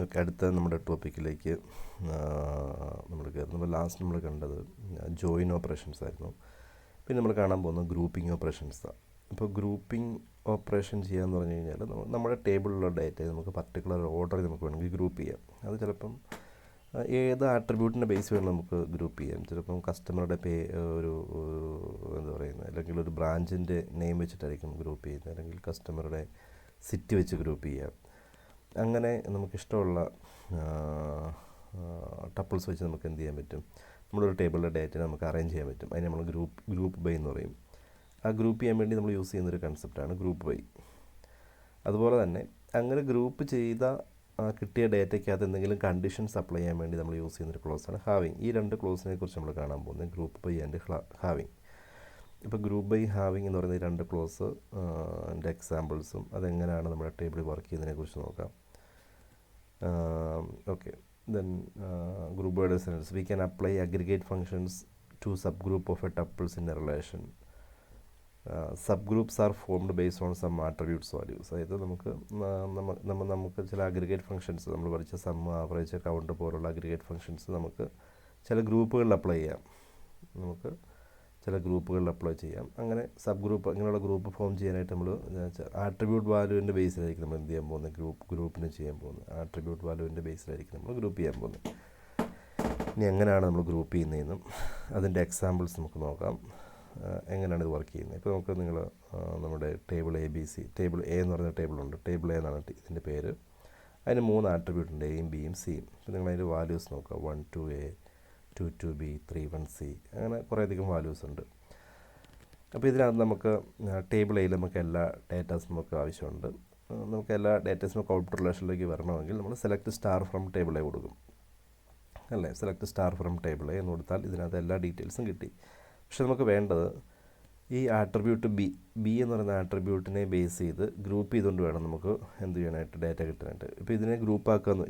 Okay, അടുത്ത നമ്മുടെ ടോപ്പിക്കിലേക്ക് നമ്മൾ കയറുന്നത്. ലാസ്റ്റ് നമ്മൾ കണ്ടത് ജോയിൻ ഓപ്പറേഷൻസ് ആയിരുന്നു. പിന്നെ നമ്മൾ കാണാൻ പോകുന്നത് ഗ്രൂപ്പിംഗ് ഓപ്പറേഷൻസാണ്. ഇപ്പോൾ ഗ്രൂപ്പിംഗ് ഓപ്പറേഷൻ ചെയ്യാന്ന് പറഞ്ഞു കഴിഞ്ഞാൽ നമ്മുടെ ടേബിളിലുള്ള ഡേറ്റയെ നമുക്ക് പർട്ടിക്കുലർ ഓർഡറിൽ നമുക്ക് വേണമെങ്കിൽ ഗ്രൂപ്പ് ചെയ്യാം. അത് ചിലപ്പം ഏത് ആട്രിബ്യൂട്ടിൻ്റെ ബേസ് വേണം നമുക്ക് ഗ്രൂപ്പ് ചെയ്യാം. ചിലപ്പം കസ്റ്റമറുടെ ഒരു എന്താ പറയുന്നത്, അല്ലെങ്കിൽ ഒരു ബ്രാഞ്ചിൻ്റെ നെയിം വെച്ചിട്ടായിരിക്കും ഗ്രൂപ്പ് ചെയ്യുന്നത്, അല്ലെങ്കിൽ കസ്റ്റമറുടെ സിറ്റി വെച്ച് ഗ്രൂപ്പ് ചെയ്യാം. അങ്ങനെ നമുക്കിഷ്ടമുള്ള ടപ്പിൾസ് വെച്ച് നമുക്ക് എന്ത് ചെയ്യാൻ പറ്റും, നമ്മളൊരു ടേബിളിലെ ഡേറ്റ നമുക്ക് അറേഞ്ച് ചെയ്യാൻ പറ്റും. അതിന് നമ്മൾ ഗ്രൂപ്പ് ബൈ എന്ന് പറയും. ആ ഗ്രൂപ്പ് ചെയ്യാൻ വേണ്ടി നമ്മൾ യൂസ് ചെയ്യുന്നൊരു കൺസെപ്റ്റാണ് ഗ്രൂപ്പ് ബൈ. അതുപോലെ തന്നെ അങ്ങനെ ഗ്രൂപ്പ് ചെയ്ത കിട്ടിയ ഡേറ്റയ്ക്കകത്ത് എന്തെങ്കിലും കണ്ടീഷൻസ് അപ്ലൈ ചെയ്യാൻ വേണ്ടി നമ്മൾ യൂസ് ചെയ്യുന്നൊരു ക്ലോസാണ് ഹാവിങ്. ഈ രണ്ട് ക്ലോസിനെ കുറിച്ച് നമ്മൾ കാണാൻ പോകുന്നത് ഗ്രൂപ്പ് ബൈ ആൻഡ് ഹാവിങ്. ഇപ്പോൾ ഗ്രൂപ്പ് ബൈ ഹാവിങ് എന്ന് പറയുന്ന ഈ രണ്ട് ക്ലോസ് എൻ്റെ എക്സാമ്പിൾസും അതെങ്ങനെയാണ് നമ്മുടെ ടേബിളിൽ വർക്ക് ചെയ്യുന്നതിനെ കുറിച്ച് നോക്കാം. Okay, then group by descendants we can apply aggregate functions to subgroup of a tuples in a relation. Subgroups are formed based on some attributes values. അതായത് നമുക്ക് ചില അഗ്രിഗേറ്റ് ഫങ്ഷൻസ് നമ്മൾ പഠിച്ച സം, ആവറേജ്, കൗണ്ട് പോലുള്ള aggregate functions നമുക്ക് ചില ഗ്രൂപ്പുകളിൽ apply ചെയ്യാം. അങ്ങനെ സബ് ഗ്രൂപ്പ്, അങ്ങനെയുള്ള ഗ്രൂപ്പ് ഫോം ചെയ്യാനായിട്ട് നമ്മൾ ആട്രിബ്യൂട്ട് വാല്യൂവിൻ്റെ ബേസിലായിരിക്കും നമ്മൾ എന്ത് ചെയ്യാൻ പോകുന്നത്, ഗ്രൂപ്പിന് ചെയ്യാൻ പോകുന്നത്. ആട്രിബ്യൂട്ട് വാല്യൂവിൻ്റെ ബേസിലായിരിക്കും നമ്മൾ ഗ്രൂപ്പ് ചെയ്യാൻ പോകുന്നത്. ഇനി എങ്ങനെയാണ് നമ്മൾ ഗ്രൂപ്പ് ചെയ്യുന്നതെന്നും അതിൻ്റെ എക്സാമ്പിൾസ് നമുക്ക് നോക്കാം, എങ്ങനെയാണ് ഇത് വർക്ക് ചെയ്യുന്നത്. ഇപ്പോൾ നമുക്ക് നമ്മുടെ ടേബിൾ ടേബിൾ എ എന്ന് പറഞ്ഞ ടേബിളുണ്ട്. ടേബിൾ എ എന്നാണ് ഇതിൻ്റെ പേര്. അതിന് 3 ആട്രിബ്യൂട്ടുണ്ട്, എയും ബിയും സിയും. അപ്പോൾ നിങ്ങൾ അതിൻ്റെ വാല്യൂസ് നോക്കുക. 1 2a 2 2b 3 1c, അങ്ങനെ കുറേയധികം വാല്യൂസ് ഉണ്ട്. അപ്പോൾ ഇതിനകത്ത് നമുക്ക് ടേബിൾ എയിൽ നമുക്ക് എല്ലാ ഡേറ്റാസും നമുക്ക് ആവശ്യമുണ്ട്. നമുക്ക് എല്ലാ ഡേറ്റാസും നമുക്ക് ഔട്ട്പുട്ട് റിലേഷനിലേക്ക് വരണമെങ്കിൽ നമ്മൾ select star from table A കൊടുക്കും, അല്ലേ? Select star from table A എന്ന് കൊടുത്താൽ ഇതിനകത്ത് എല്ലാ ഡീറ്റെയിൽസും കിട്ടി. പക്ഷെ നമുക്ക് വേണ്ടത് ഈ ആട്രിബ്യൂട്ട് ബി എന്ന് പറയുന്ന ആട്രിബ്യൂട്ടിനെ ബേസ് ചെയ്ത് ഗ്രൂപ്പ് ചെയ്തുകൊണ്ട് വേണം നമുക്ക് എന്ത് ചെയ്യാനായിട്ട്, ഡേറ്റ കിട്ടാനായിട്ട്. ഇപ്പോൾ ഇതിനെ ഗ്രൂപ്പാക്കുക,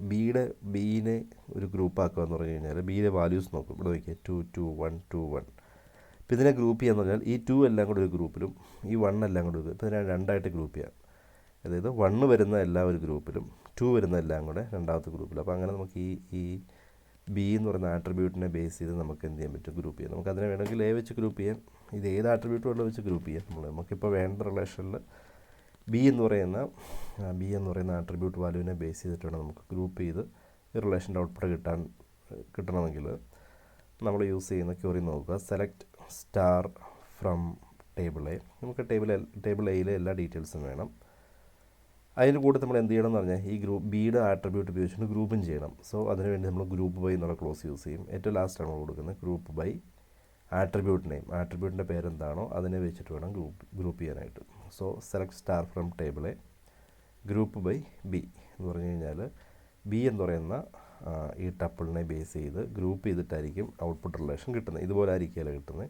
ബീനെ ഒരു ഗ്രൂപ്പാക്കുക എന്ന് പറഞ്ഞു കഴിഞ്ഞാൽ ബിയിലെ വാല്യൂസ് നോക്കും. ഇവിടെ നോക്കിയാൽ 2 2 1 2 1. ഇപ്പോൾ ഇതിനെ ഗ്രൂപ്പ് ചെയ്യാന്ന് പറഞ്ഞാൽ ഈ 2 എല്ലാം കൂടെ ഒരു ഗ്രൂപ്പിലും ഈ 1 എല്ലാം കൂടെ ഇപ്പോൾ ഇതിനെ രണ്ടായിട്ട് ഗ്രൂപ്പ് ചെയ്യാം. അതായത് 1 വരുന്ന എല്ലാ ഒരു ഗ്രൂപ്പിലും 2 വരുന്ന എല്ലാം കൂടെ രണ്ടാമത്തെ ഗ്രൂപ്പിലും. അപ്പോൾ അങ്ങനെ നമുക്ക് ഈ ബി എന്ന് പറയുന്ന ആട്രിബ്യൂട്ടിനെ ബേസ് ചെയ്ത് നമുക്ക് എന്ത് ചെയ്യാൻ പറ്റും, ഗ്രൂപ്പ് ചെയ്യാം. നമുക്ക് അതിനെ വേണമെങ്കിൽ എ വെച്ച് ഗ്രൂപ്പ് ചെയ്യാം, ഇത് ഏത് ആട്രിബ്യൂട്ട് വേണമെങ്കിൽ വെച്ച് ഗ്രൂപ്പ് ചെയ്യാം. നമുക്കിപ്പോൾ വേണ്ട റിലേഷനിൽ ബി എന്ന് പറയുന്ന ആട്രിബ്യൂട്ട് വാല്യൂവിനെ ബേസ് ചെയ്തിട്ട് വേണം നമുക്ക് ഗ്രൂപ്പ് ചെയ്ത് ഈ റിലേഷൻ്റെ ഔട്ട്പുട്ട് കിട്ടണമെങ്കിൽ നമ്മൾ യൂസ് ചെയ്യുന്ന ക്വറി നോക്കുക. Select star from table A. നമുക്ക് ടേബിൾ എയിലെ എല്ലാ ഡീറ്റെയിൽസും വേണം. അതിൻ്റെ കൂടെ നമ്മൾ എന്ത് ചെയ്യണം എന്ന് പറഞ്ഞാൽ ഈ ബിയുടെ ആട്രിബ്യൂട്ട് ഉപയോഗിച്ചുകൊണ്ട് ഗ്രൂപ്പും ചെയ്യണം. സോ അതിനുവേണ്ടി നമ്മൾ ഗ്രൂപ്പ് ബൈ എന്നുള്ള ക്ലോസ് യൂസ് ചെയ്യും. ഏറ്റവും ലാസ്റ്റാണ് നമ്മൾ കൊടുക്കുന്നത് ഗ്രൂപ്പ് ബൈ ആട്രിബ്യൂട്ട് നെയിം. ആട്രിബ്യൂട്ടിൻ്റെ പേരെന്താണോ അതിനെ വെച്ചിട്ട് വേണം ഗ്രൂപ്പ് ചെയ്യാനായിട്ട്. So select star from table A group by B എന്ന് പറഞ്ഞു കഴിഞ്ഞാൽ ബി എന്ന് പറയുന്ന ഈ ടപ്പിളിനെ ബേസ് ചെയ്ത് ഗ്രൂപ്പ് ചെയ്തിട്ടായിരിക്കും ഔട്ട്പുട്ട് റിലേഷൻ കിട്ടുന്നത്. ഇതുപോലെ ആയിരിക്കുകയല്ല കിട്ടുന്നത്,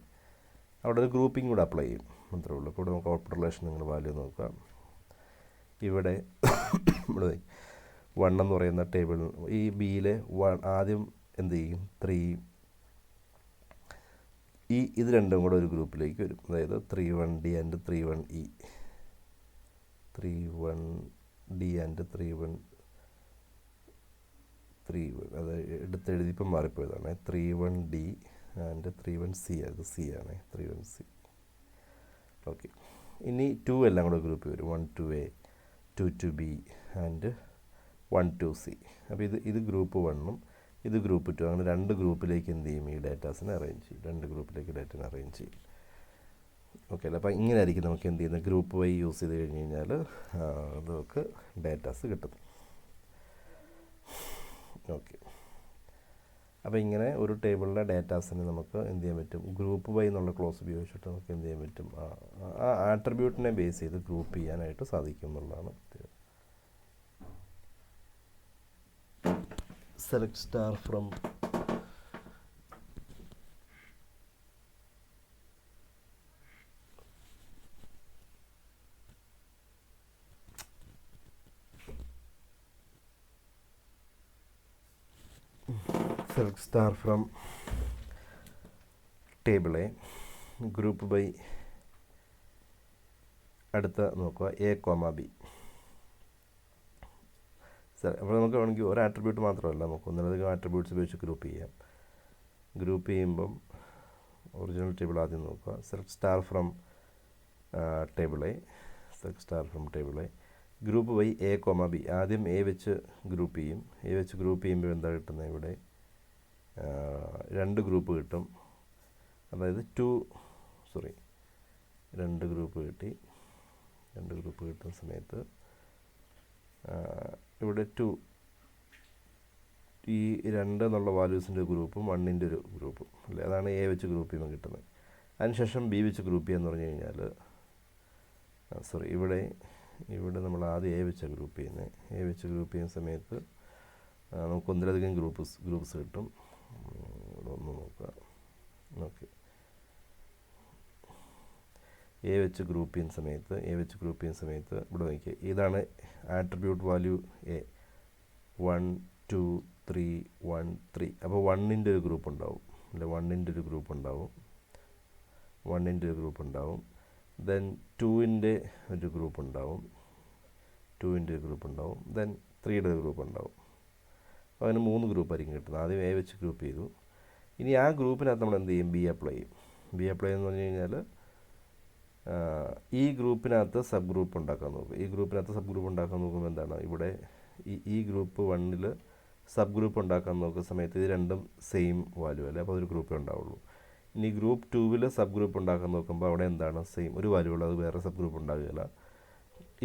അവിടെ ഒരു ഗ്രൂപ്പിംഗ് കൂടെ അപ്ലൈ ചെയ്യും, മാത്രമേ ഉള്ളൂ. ഇപ്പോൾ നമുക്ക് ഔട്ട്പുട്ട് റിലേഷൻ നിങ്ങൾ വാല്യൂ നോക്കുക. ഇവിടെ 1 എന്ന് പറയുന്ന ടേബിൾ, ഈ ബിയിലെ ആദ്യം എന്ത് ചെയ്യും, 3, ഇത് രണ്ടും കൂടെ ഒരു ഗ്രൂപ്പിലേക്ക് വരും. അതായത് 31d and 31e, 31d and 31, അത് എടുത്തെഴുതിയപ്പം മാറിപ്പോയതാണ്. 31d ആൻഡ് 31c, അത് സി ആണ്, 31c. ഓക്കെ, ഇനി 2 എല്ലാം കൂടെ ഗ്രൂപ്പ് വരും. 1 2a 2 2b ആൻഡ് 1 2c. അപ്പോൾ ഇത് ഗ്രൂപ്പ് 1ഉം ഇത് ഗ്രൂപ്പ് 2, അങ്ങനെ 2 ഗ്രൂപ്പിലേക്ക് എന്ത് ചെയ്യും, ഈ ഡേറ്റാസിനെ അറേഞ്ച് ചെയ്യും. 2 ഗ്രൂപ്പിലേക്ക് ഡേറ്റനെ അറേഞ്ച് ചെയ്യും. ഓക്കെ അല്ലേ? അപ്പോൾ ഇങ്ങനെ ആയിരിക്കും നമുക്ക് എന്ത് ചെയ്യുന്നത്, ഗ്രൂപ്പ് വൈ യൂസ് ചെയ്ത് കഴിഞ്ഞ് കഴിഞ്ഞാൽ നമുക്ക് ഡേറ്റാസ് കിട്ടും. ഓക്കെ, അപ്പോൾ ഇങ്ങനെ ഒരു ടേബിളിലെ ഡേറ്റാസിന് നമുക്ക് എന്ത് ചെയ്യാൻ പറ്റും, ഗ്രൂപ്പ് ബൈ എന്നുള്ള ക്ലോസ് ഉപയോഗിച്ചിട്ട് നമുക്ക് എന്ത് ചെയ്യാൻ പറ്റും, ആ ആട്രിബ്യൂട്ടിനെ ബേസ് ചെയ്ത് ഗ്രൂപ്പ് ചെയ്യാനായിട്ട് സാധിക്കും എന്നുള്ളതാണ്. Select star from table A group by, അടുത്ത നോക്കുക, a, b. അപ്പോൾ നമുക്ക് വേണമെങ്കിൽ ഒരു ആട്രിബ്യൂട്ട് മാത്രമല്ല, നമുക്ക് ഒന്നിലധികം ആട്രിബ്യൂട്ട്സ് ഉപയോഗിച്ച് ഗ്രൂപ്പ് ചെയ്യാം. ഗ്രൂപ്പ് ചെയ്യുമ്പം ഒറിജിനൽ ടേബിൾ ആദ്യം നോക്കുക. Select star from table A. Select star from table A. Group by A comma B. ആദ്യം എ വെച്ച് ഗ്രൂപ്പ് ചെയ്യും. എ വെച്ച് ഗ്രൂപ്പ് ചെയ്യുമ്പോൾ എന്താ കിട്ടുന്നത്? ഇവിടെ 2 ഗ്രൂപ്പ് കിട്ടും. അതായത് 2 ഗ്രൂപ്പ് കിട്ടി. 2 ഗ്രൂപ്പ് കിട്ടുന്ന സമയത്ത് ഇവിടെ 2 ഈ 2 എന്നുള്ള വാല്യൂസിൻ്റെ ഗ്രൂപ്പും 1ൻ്റെ ഒരു ഗ്രൂപ്പും അല്ലേ, അതാണ് എ വെച്ച് ഗ്രൂപ്പ് ചെയ്യുമ്പോൾ കിട്ടുന്നത്. അതിനുശേഷം ബി വെച്ച് ഗ്രൂപ്പ് ചെയ്യാന്ന് പറഞ്ഞു കഴിഞ്ഞാൽ ഇവിടെ നമ്മൾ ആദ്യം എ വെച്ച് ഗ്രൂപ്പ് ചെയ്യുന്നത്. എ വെച്ച് ഗ്രൂപ്പ് ചെയ്യുന്ന സമയത്ത് നമുക്ക് ഒന്നിലധികം ഗ്രൂപ്പ്സ് കിട്ടും. ഇവിടെ ഒന്ന് നോക്കുക. ഓക്കെ, എ വെച്ച് ഗ്രൂപ്പ് ചെയ്യുന്ന സമയത്ത് ഇവിടെ നോക്കിക്കുക, ഇതാണ് ആട്രിബ്യൂട്ട് വാല്യൂ എ. 1 2 3 1 3. അപ്പോൾ 1ൻ്റെ ഒരു ഗ്രൂപ്പ് ഉണ്ടാവും അല്ലെ, 1ൻ്റെ ഒരു ഗ്രൂപ്പ് ഉണ്ടാവും. ദെൻ 2ൻ്റെ ഒരു ഗ്രൂപ്പ് ഉണ്ടാവും. ദെൻ 3യുടെ ഒരു ഗ്രൂപ്പ് ഉണ്ടാവും. അപ്പോൾ അതിന് 3 ഗ്രൂപ്പായിരിക്കും കിട്ടുന്നത്. ആദ്യം എ വെച്ച് ഗ്രൂപ്പ് ചെയ്തു. ഇനി ആ ഗ്രൂപ്പിനകത്ത് നമ്മൾ എന്ത് ചെയ്യും? ബി അപ്ലൈ ചെയ്യും. ബി അപ്ലൈ എന്ന് പറഞ്ഞു കഴിഞ്ഞാൽ ഈ ഗ്രൂപ്പിനകത്ത് സബ് ഗ്രൂപ്പ് ഉണ്ടാക്കാൻ നോക്കും. എന്താണ് ഇവിടെ ഈ ഗ്രൂപ്പ് 1ൽ സബ് ഗ്രൂപ്പ് ഉണ്ടാക്കാൻ നോക്കുന്ന സമയത്ത് ഇത് രണ്ടും സെയിം വാല്യൂ അല്ലേ, അപ്പോൾ ഒരു ഗ്രൂപ്പേ ഉണ്ടാവുള്ളൂ. ഇനി ഗ്രൂപ്പ് 2ൽ സബ് ഗ്രൂപ്പ് ഉണ്ടാക്കാൻ നോക്കുമ്പോൾ അവിടെ എന്താണ്? സെയിം ഒരു വാല്യൂ ഉള്ളത്, അത് വേറെ സബ് ഗ്രൂപ്പ് ഉണ്ടാകുകയില്ല.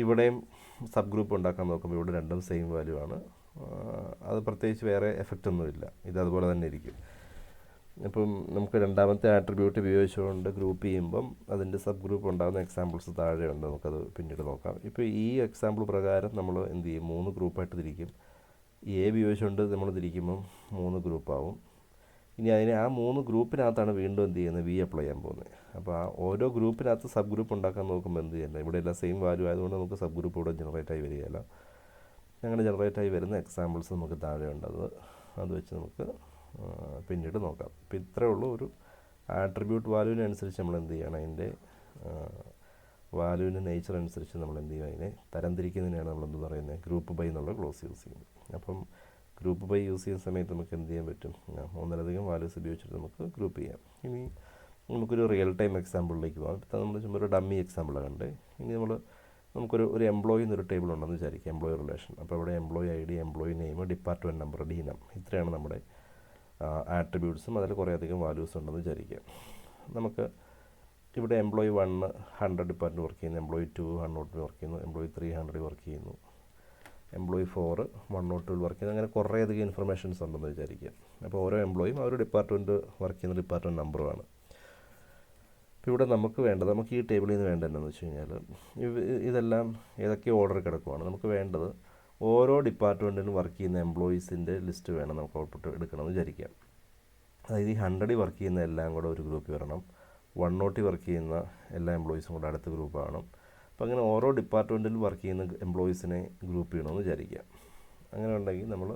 ഇവിടെയും സബ് ഗ്രൂപ്പ് ഉണ്ടാക്കാൻ നോക്കുമ്പോൾ ഇവിടെ രണ്ടും സെയിം വാല്യൂ ആണ്. അത് പ്രത്യേകിച്ച് വേറെ എഫക്റ്റ് ഒന്നുമില്ല, ഇത് അതുപോലെ തന്നെ ഇരിക്കും. ഇപ്പം നമുക്ക് രണ്ടാമത്തെ ആട്രിബ്യൂട്ട് ഉപയോഗിച്ചുകൊണ്ട് ഗ്രൂപ്പ് ചെയ്യുമ്പം അതിൻ്റെ സബ് ഗ്രൂപ്പ് ഉണ്ടാകുന്ന എക്സാമ്പിൾസ് താഴെയുണ്ട്, നമുക്കത് പിന്നീട് നോക്കാം. ഇപ്പോൾ ഈ എക്സാമ്പിൾ പ്രകാരം നമ്മൾ എന്ത് ചെയ്യും? 3 ഗ്രൂപ്പായിട്ട് തിരിക്കും. എ ഉപയോഗിച്ചുകൊണ്ട് നമ്മൾ തിരിക്കുമ്പം 3 ഗ്രൂപ്പാവും. ഇനി അതിനെ ആ 3 ഗ്രൂപ്പിനകത്താണ് വീണ്ടും എന്ത് ചെയ്യുന്നത്? വി അപ്ലൈ ചെയ്യാൻ പോകുന്നത്. അപ്പോൾ ആ ഓരോ ഗ്രൂപ്പിനകത്ത് സബ് ഗ്രൂപ്പ് ഉണ്ടാക്കാൻ നോക്കുമ്പോൾ എന്ത് ചെയ്യണ്ട? ഇവിടെ എല്ലാം സെയിം വാല്യൂ ആയതുകൊണ്ട് നമുക്ക് സബ് ഗ്രൂപ്പ് ഇവിടെ ജനറേറ്റായി വരികയില്ല. അങ്ങനെ ജനറേറ്റായി വരുന്ന എക്സാമ്പിൾസ് നമുക്ക് താഴെയുണ്ട്. അത് വെച്ച് നമുക്ക് പിന്നീട് നോക്കാം. അപ്പോൾ ഇത്രയേ ഉള്ളൂ. ഒരു ആട്രിബ്യൂട്ട് വാല്യൂവിനനുസരിച്ച് നമ്മൾ എന്ത് ചെയ്യണം? അതിൻ്റെ വാല്യൂവിൻ്റെ നേച്ചർ അനുസരിച്ച് നമ്മൾ എന്ത് ചെയ്യും? അതിനെ തരംതിരിക്കുന്നതിനാണ് നമ്മളെന്ത് പറയുന്നത്? ഗ്രൂപ്പ് ബൈ എന്നുള്ള ക്ലോസ് യൂസ് ചെയ്യുന്നത്. അപ്പം ഗ്രൂപ്പ് ബൈ യൂസ് ചെയ്യുന്ന സമയത്ത് നമുക്ക് എന്ത് ചെയ്യാൻ പറ്റും? ഒന്നിലധികം വാല്യൂസ് ഉപയോഗിച്ചിട്ട് നമുക്ക് ഗ്രൂപ്പ് ചെയ്യാം. ഇനി നമുക്കൊരു റിയൽ ടൈം എക്സാമ്പിളിലേക്ക് പോകാം. ഇപ്പോൾ നമ്മൾ ചുമ്മാ ഒരു ഡമ്മി എക്സാമ്പിളാണ് കണ്ടേ. ഇനി നമുക്കൊരു എംപ്ലോയി എന്നൊരു ടേബിൾ ഉണ്ടെന്ന് വിചാരിക്കുക, എംപ്ലോയി റിലേഷൻ. അപ്പോൾ അവിടെ employee ID, employee name, department number, ഡീനം, ഇത്രയാണ് നമ്മുടെ ആട്രിബ്യൂട്ട്സും. അതിൽ കുറേയധികം വാല്യൂസ് ഉണ്ടെന്ന് വിചാരിക്കുക. നമുക്ക് ഇവിടെ എംപ്ലോയി 1 100 ഡിപ്പാർട്ട്മെൻറ്റ് വർക്ക് ചെയ്യുന്നു, എംപ്ലോയി 2 100 വർക്ക് ചെയ്യുന്നു, എംപ്ലോയി 3 100 വർക്ക് ചെയ്യുന്നു, എംപ്ലോയി 4 102 വർക്ക് ചെയ്യുന്നു. അങ്ങനെ കുറേയധികം ഇൻഫർമേഷൻസ് ഉണ്ടെന്ന് വിചാരിക്കുക. അപ്പോൾ ഓരോ എംപ്ലോയിയും ആ ഒരു ഡിപ്പാർട്ട്മെൻറ്റ് വർക്ക് ചെയ്യുന്ന ഡിപ്പാർട്ട്മെൻറ്റ് നമ്പറുമാണ്. ഇപ്പോൾ ഇവിടെ നമുക്ക് ഈ ടേബിളിൽ നിന്ന് വേണ്ടത് എന്താണെന്ന് വെച്ച് കഴിഞ്ഞാൽ ഇതെല്ലാം ഏതൊക്കെ ഓർഡർ കിടക്കുവാണ്. നമുക്ക് വേണ്ടത് ഓരോ ഡിപ്പാർട്ട്മെൻറ്റിലും വർക്ക് ചെയ്യുന്ന എംപ്ലോയീസിൻ്റെ ലിസ്റ്റ് വേണം നമുക്ക് ഔട്ട്പുട്ട് എടുക്കണമെന്ന് വിചാരിക്കാം. അതായത് ഈ 100 വർക്ക് ചെയ്യുന്ന എല്ലാം കൂടെ ഒരു ഗ്രൂപ്പിൽ വരണം, 100 വർക്ക് ചെയ്യുന്ന എല്ലാ എംപ്ലോയീസും കൂടെ അടുത്ത ഗ്രൂപ്പ് ആവണം. അപ്പോൾ അങ്ങനെ ഓരോ ഡിപ്പാർട്ട്മെൻറ്റിൽ വർക്ക് ചെയ്യുന്ന എംപ്ലോയീസിനെ ഗ്രൂപ്പ് ചെയ്യണമെന്ന് വിചാരിക്കുക. അങ്ങനെ ഉണ്ടെങ്കിൽ നമ്മൾ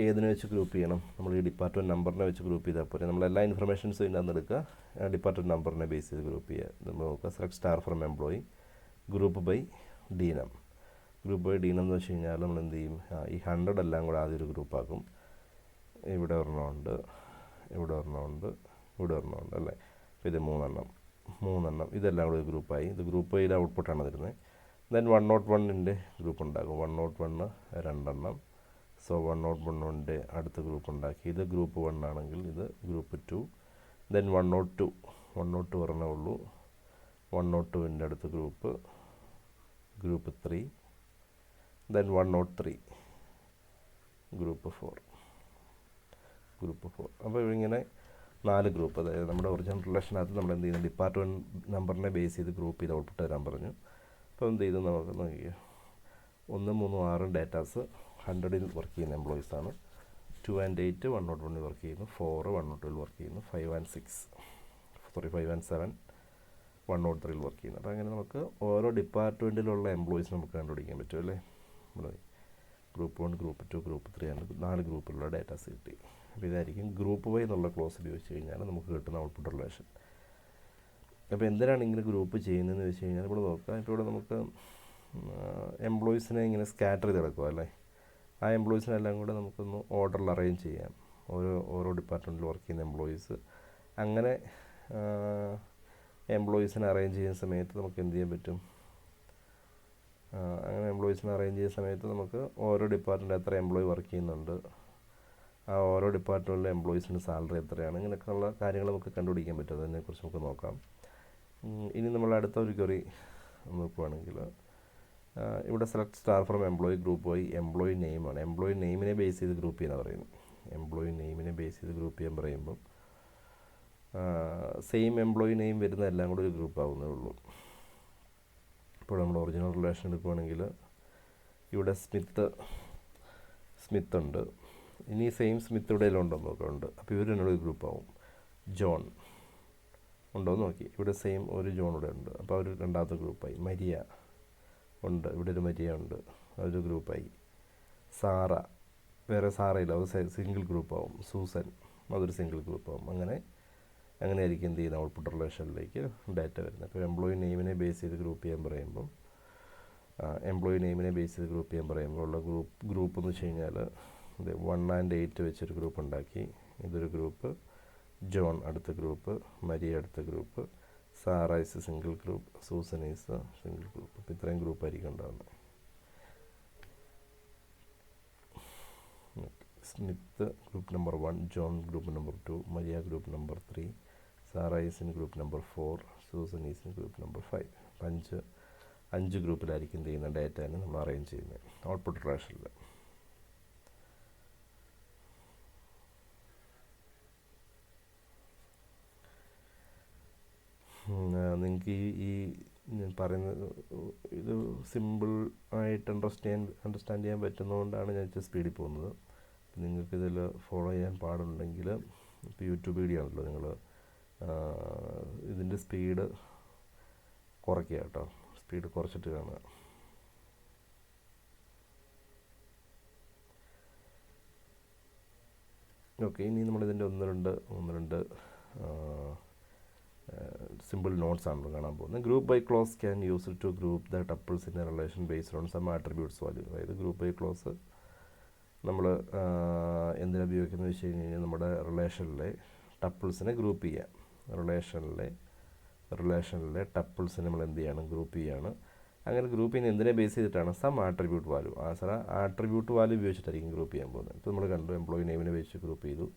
ഏതിനെ വെച്ച് ഗ്രൂപ്പ് ചെയ്യണം? നമ്മൾ ഈ ഡിപ്പാർട്ട്മെൻറ്റ് നമ്പറിനെ വെച്ച് ഗ്രൂപ്പ് ചെയ്താൽ പോരെ. നമ്മളെല്ലാ ഇൻഫർമേഷൻസും ഇതിനകത്ത് എടുക്കുക, ഡിപ്പാർട്ട്മെൻറ്റ് നമ്പറിനെ ബേസ് ചെയ്ത് ഗ്രൂപ്പ് ചെയ്യുക. നമ്മൾ നോക്കുക, select star from employee, group by ഡീനം. ഗ്രൂപ്പ് ബൈ ഡീനം എന്ന് വെച്ച് കഴിഞ്ഞാൽ നമ്മൾ എന്ത് ചെയ്യും? ഈ 100 എല്ലാം കൂടെ ആദ്യം ഒരു ഗ്രൂപ്പാക്കും. ഇവിടെ ഒരെണ്ണമുണ്ട് അല്ലേ. അപ്പോൾ ഇത് 3 ഇതെല്ലാം കൂടെ ഒരു ഗ്രൂപ്പായി. ഇത് ഗ്രൂപ്പ് ബൈയുടെ ഔട്ട്പുട്ടാണ് തരുന്നത്. ദെൻ 101ൻ്റെ ഗ്രൂപ്പ് ഉണ്ടാക്കും. 101 2. സോ 101ൻ്റെ അടുത്ത ഗ്രൂപ്പ് ഉണ്ടാക്കി. ഇത് ഗ്രൂപ്പ് 1 ആണെങ്കിൽ ഇത് ഗ്രൂപ്പ് 2. ദെൻ 102 പറഞ്ഞേ ഉള്ളൂ. 102ൻ്റെ അടുത്ത ഗ്രൂപ്പ് 3. Then 103 group 4. അപ്പോൾ ഇങ്ങനെ 4 ഗ്രൂപ്പ്. അതായത് നമ്മുടെ ഒറിജിനൽ റിലേഷനകത്ത് നമ്മൾ എന്ത് ചെയ്യുന്നത്? ഡിപ്പാർട്ട്മെൻറ്റ് നമ്പറിനെ ബേസ് ചെയ്ത് ഗ്രൂപ്പ് ചെയ്ത് ഔട്ട്പുട്ട് തരാൻ പറഞ്ഞു. അപ്പോൾ എന്ത് ചെയ്തു? നമുക്ക് നോക്കിയോ, 1 3 6 ഡേറ്റാസ് 100ൽ വർക്ക് ചെയ്യുന്ന എംപ്ലോയീസാണ്. 2 and 8 101ൽ വർക്ക് ചെയ്യുന്നു, 4 102ൽ വർക്ക് ചെയ്യുന്നു, 5 and 7 103ൽ വർക്ക് ചെയ്യുന്നു. അപ്പോൾ അങ്ങനെ നമുക്ക് ഓരോ ഡിപ്പാർട്ട്മെൻറ്റിലുള്ള എംപ്ലോയീസ് നമുക്ക് കണ്ടുപിടിക്കാൻ പറ്റും അല്ലേ. ഗ്രൂപ്പ് 1 ഗ്രൂപ്പ് 2 ഗ്രൂപ്പ് 3 ആണ് 4 ഗ്രൂപ്പിലുള്ള ഡേറ്റാസ് കിട്ടി. അപ്പോൾ ഇതായിരിക്കും ഗ്രൂപ്പ് വൈ എന്നുള്ള ക്ലോസ് ഉപയോഗിച്ച് കഴിഞ്ഞാൽ നമുക്ക് കിട്ടുന്ന ഔട്ട്പുട്ട് റിലേഷൻ. അപ്പോൾ എന്തിനാണ് ഇങ്ങനെ ഗ്രൂപ്പ് ചെയ്യുന്നതെന്ന് വെച്ച് കഴിഞ്ഞാൽ ഇവിടെ നോക്കുക. ഇപ്പോൾ ഇവിടെ നമുക്ക് എംപ്ലോയീസിനെ ഇങ്ങനെ സ്കാറ്റർ ചെയ്ത് കിടക്കുക അല്ലേ. ആ എംപ്ലോയീസിനെല്ലാം കൂടെ നമുക്കൊന്ന് ഓർഡറിൽ അറേഞ്ച് ചെയ്യാം, ഓരോ ഡിപ്പാർട്ട്മെൻറ്റിൽ വർക്ക് ചെയ്യുന്ന എംപ്ലോയീസ്. അങ്ങനെ എംപ്ലോയീസിനെ അറേഞ്ച് ചെയ്യുന്ന സമയത്ത് നമുക്ക് എന്ത് ചെയ്യാൻ പറ്റും, അങ്ങനെ എംപ്ലോയീസിനെ അറേഞ്ച് ചെയ്യുന്ന സമയത്ത് നമുക്ക് ഓരോ ഡിപ്പാർട്ട്മെൻറ്റിൽ എത്ര എംപ്ലോയി വർക്ക് ചെയ്യുന്നുണ്ട്, ആ ഓരോ ഡിപ്പാർട്ട്മെൻറ്റിലെ എംപ്ലോയീസിൻ്റെ സാലറി എത്രയാണ്, ഇങ്ങനെയൊക്കെയുള്ള കാര്യങ്ങൾ നമുക്ക് കണ്ടുപിടിക്കാൻ പറ്റും. അതിനെക്കുറിച്ച് നമുക്ക് നോക്കാം. ഇനി നമ്മൾ അടുത്ത ഒരു ക്വറി നോക്കുകയാണെങ്കിൽ ഇവിടെ select star from employee group by employee നെയിമാണ്. എംപ്ലോയി നെയിമിനെ ബേസ് ചെയ്ത് ഗ്രൂപ്പ് ചെയ്യാനാണ് പറയുന്നത്. എംപ്ലോയി നെയിമിനെ ബേസ് ചെയ്ത് ഗ്രൂപ്പ് ചെയ്യാൻ പറയുമ്പം സെയിം എംപ്ലോയി നെയിം വരുന്ന എല്ലാം കൂടെ ഒരു ഗ്രൂപ്പ് ആവുന്നേ ഉള്ളൂ. ഇപ്പോൾ നമ്മൾ ഒറിജിനൽ റിലേഷൻ എടുക്കുകയാണെങ്കിൽ ഇവിടെ സ്മിത്ത് ഉണ്ട്. ഇനി സെയിം സ്മിത്ത് ഇവിടെ എല്ലാം ഉണ്ടോ നോക്കുന്നുണ്ട്. അപ്പോൾ ഇവർ എന്നോട് ഒരു ഗ്രൂപ്പ് ആവും. ജോൺ ഉണ്ടോ എന്ന് നോക്കി, ഇവിടെ സെയിം ഒരു ജോൺ ഇവിടെ ഉണ്ട്, അപ്പോൾ അവർ രണ്ടാമത്തെ ഗ്രൂപ്പായി. മരിയ ഉണ്ട്, ഇവിടെ ഒരു മരിയ ഉണ്ട്, അതൊരു ഗ്രൂപ്പായി. സാറ, വേറെ സാറയില്ല, അത് സിംഗിൾ ഗ്രൂപ്പാവും. സൂസൻ, അതൊരു സിംഗിൾ ഗ്രൂപ്പാവും. അങ്ങനെയായിരിക്കും എന്ത് ചെയ്യുന്ന ഔട്ട്പുട്ട് റിലേഷനിലേക്ക് ഡാറ്റ വരുന്നത്. അപ്പോൾ എംപ്ലോയി നെയിമിനെ ബേസ് ചെയ്ത് ഗ്രൂപ്പ് ചെയ്യാൻ പറയുമ്പോൾ ഉള്ള ഗ്രൂപ്പ് എന്ന് വെച്ച് കഴിഞ്ഞാൽ 1 and 8 വെച്ചൊരു ഗ്രൂപ്പ് ഉണ്ടാക്കി. ഇതൊരു ഗ്രൂപ്പ്, ജോൺ അടുത്ത ഗ്രൂപ്പ്, മരിയ അടുത്ത group, Sara is single group, Susan is single group. അപ്പോൾ ഇത്രയും ഗ്രൂപ്പായിരിക്കും ഉണ്ടാകുന്നത്. Smith group number 1, John group number 2, Maria group number 3, Sara is in group number 4, Susan is in group number 5. 5 ഗ്രൂപ്പിലായിരിക്കും എന്ത് ചെയ്യുന്ന ഡാറ്റയാണ് നമ്മൾ അറേഞ്ച് ചെയ്യുന്നത് ഔട്ട്പുട്ട് റിലേഷനിൽ. നിങ്ങൾക്ക് ഈ ഞാൻ പറയുന്നത് ഇത് സിമ്പിൾ ആയിട്ട് അണ്ടർസ്റ്റാൻഡ് ചെയ്യാൻ പറ്റുന്നതുകൊണ്ടാണ് ഞാൻ ഇച്ചിരി സ്പീഡിൽ പോകുന്നത്. നിങ്ങൾക്കിതിൽ ഫോളോ ചെയ്യാൻ പാടുണ്ടെങ്കിൽ ഇപ്പോൾ യൂട്യൂബ് വീഡിയോ ആണല്ലോ, നിങ്ങൾ ഇതിൻ്റെ സ്പീഡ് കുറയ്ക്കുക കേട്ടോ, സ്പീഡ് കുറച്ചിട്ട് കാണുക. ഓക്കെ, ഇനി നമ്മളിതിൻ്റെ ഒന്ന് രണ്ട് സിമ്പിൾ നോട്ട്സ് ആണല്ലോ കാണാൻ പോകുന്നത്. Group by clause can use to group the tuples in a relation based on some attributes value. അതായത് ഗ്രൂപ്പ് ബൈ ക്ലോസ് നമ്മൾ എന്തിനാ ഉപയോഗിക്കുന്നത് വെച്ച് കഴിഞ്ഞാൽ നമ്മുടെ റിലേഷനിലെ ടപ്പിൾസിനെ ഗ്രൂപ്പ് ചെയ്യാം. റിലേഷനിലെ ടപ്പിൾസിനെ നമ്മൾ എന്ത് ചെയ്യണം, ഗ്രൂപ്പ് ചെയ്യാണ്. അങ്ങനെ ഗ്രൂപ്പ് ചെയ്യുന്ന എന്തിനെ ബേസ് ചെയ്തിട്ടാണ്, sum attribute value. Attribute value ഉപയോഗിച്ചിട്ടായിരിക്കും ഗ്രൂപ്പ് ചെയ്യാൻ പോകുന്നത്. ഇപ്പോൾ നമ്മൾ കണ്ടു, എംപ്ലോയി നെയിമിനെ വെച്ച് ഗ്രൂപ്പ് ചെയ്തു,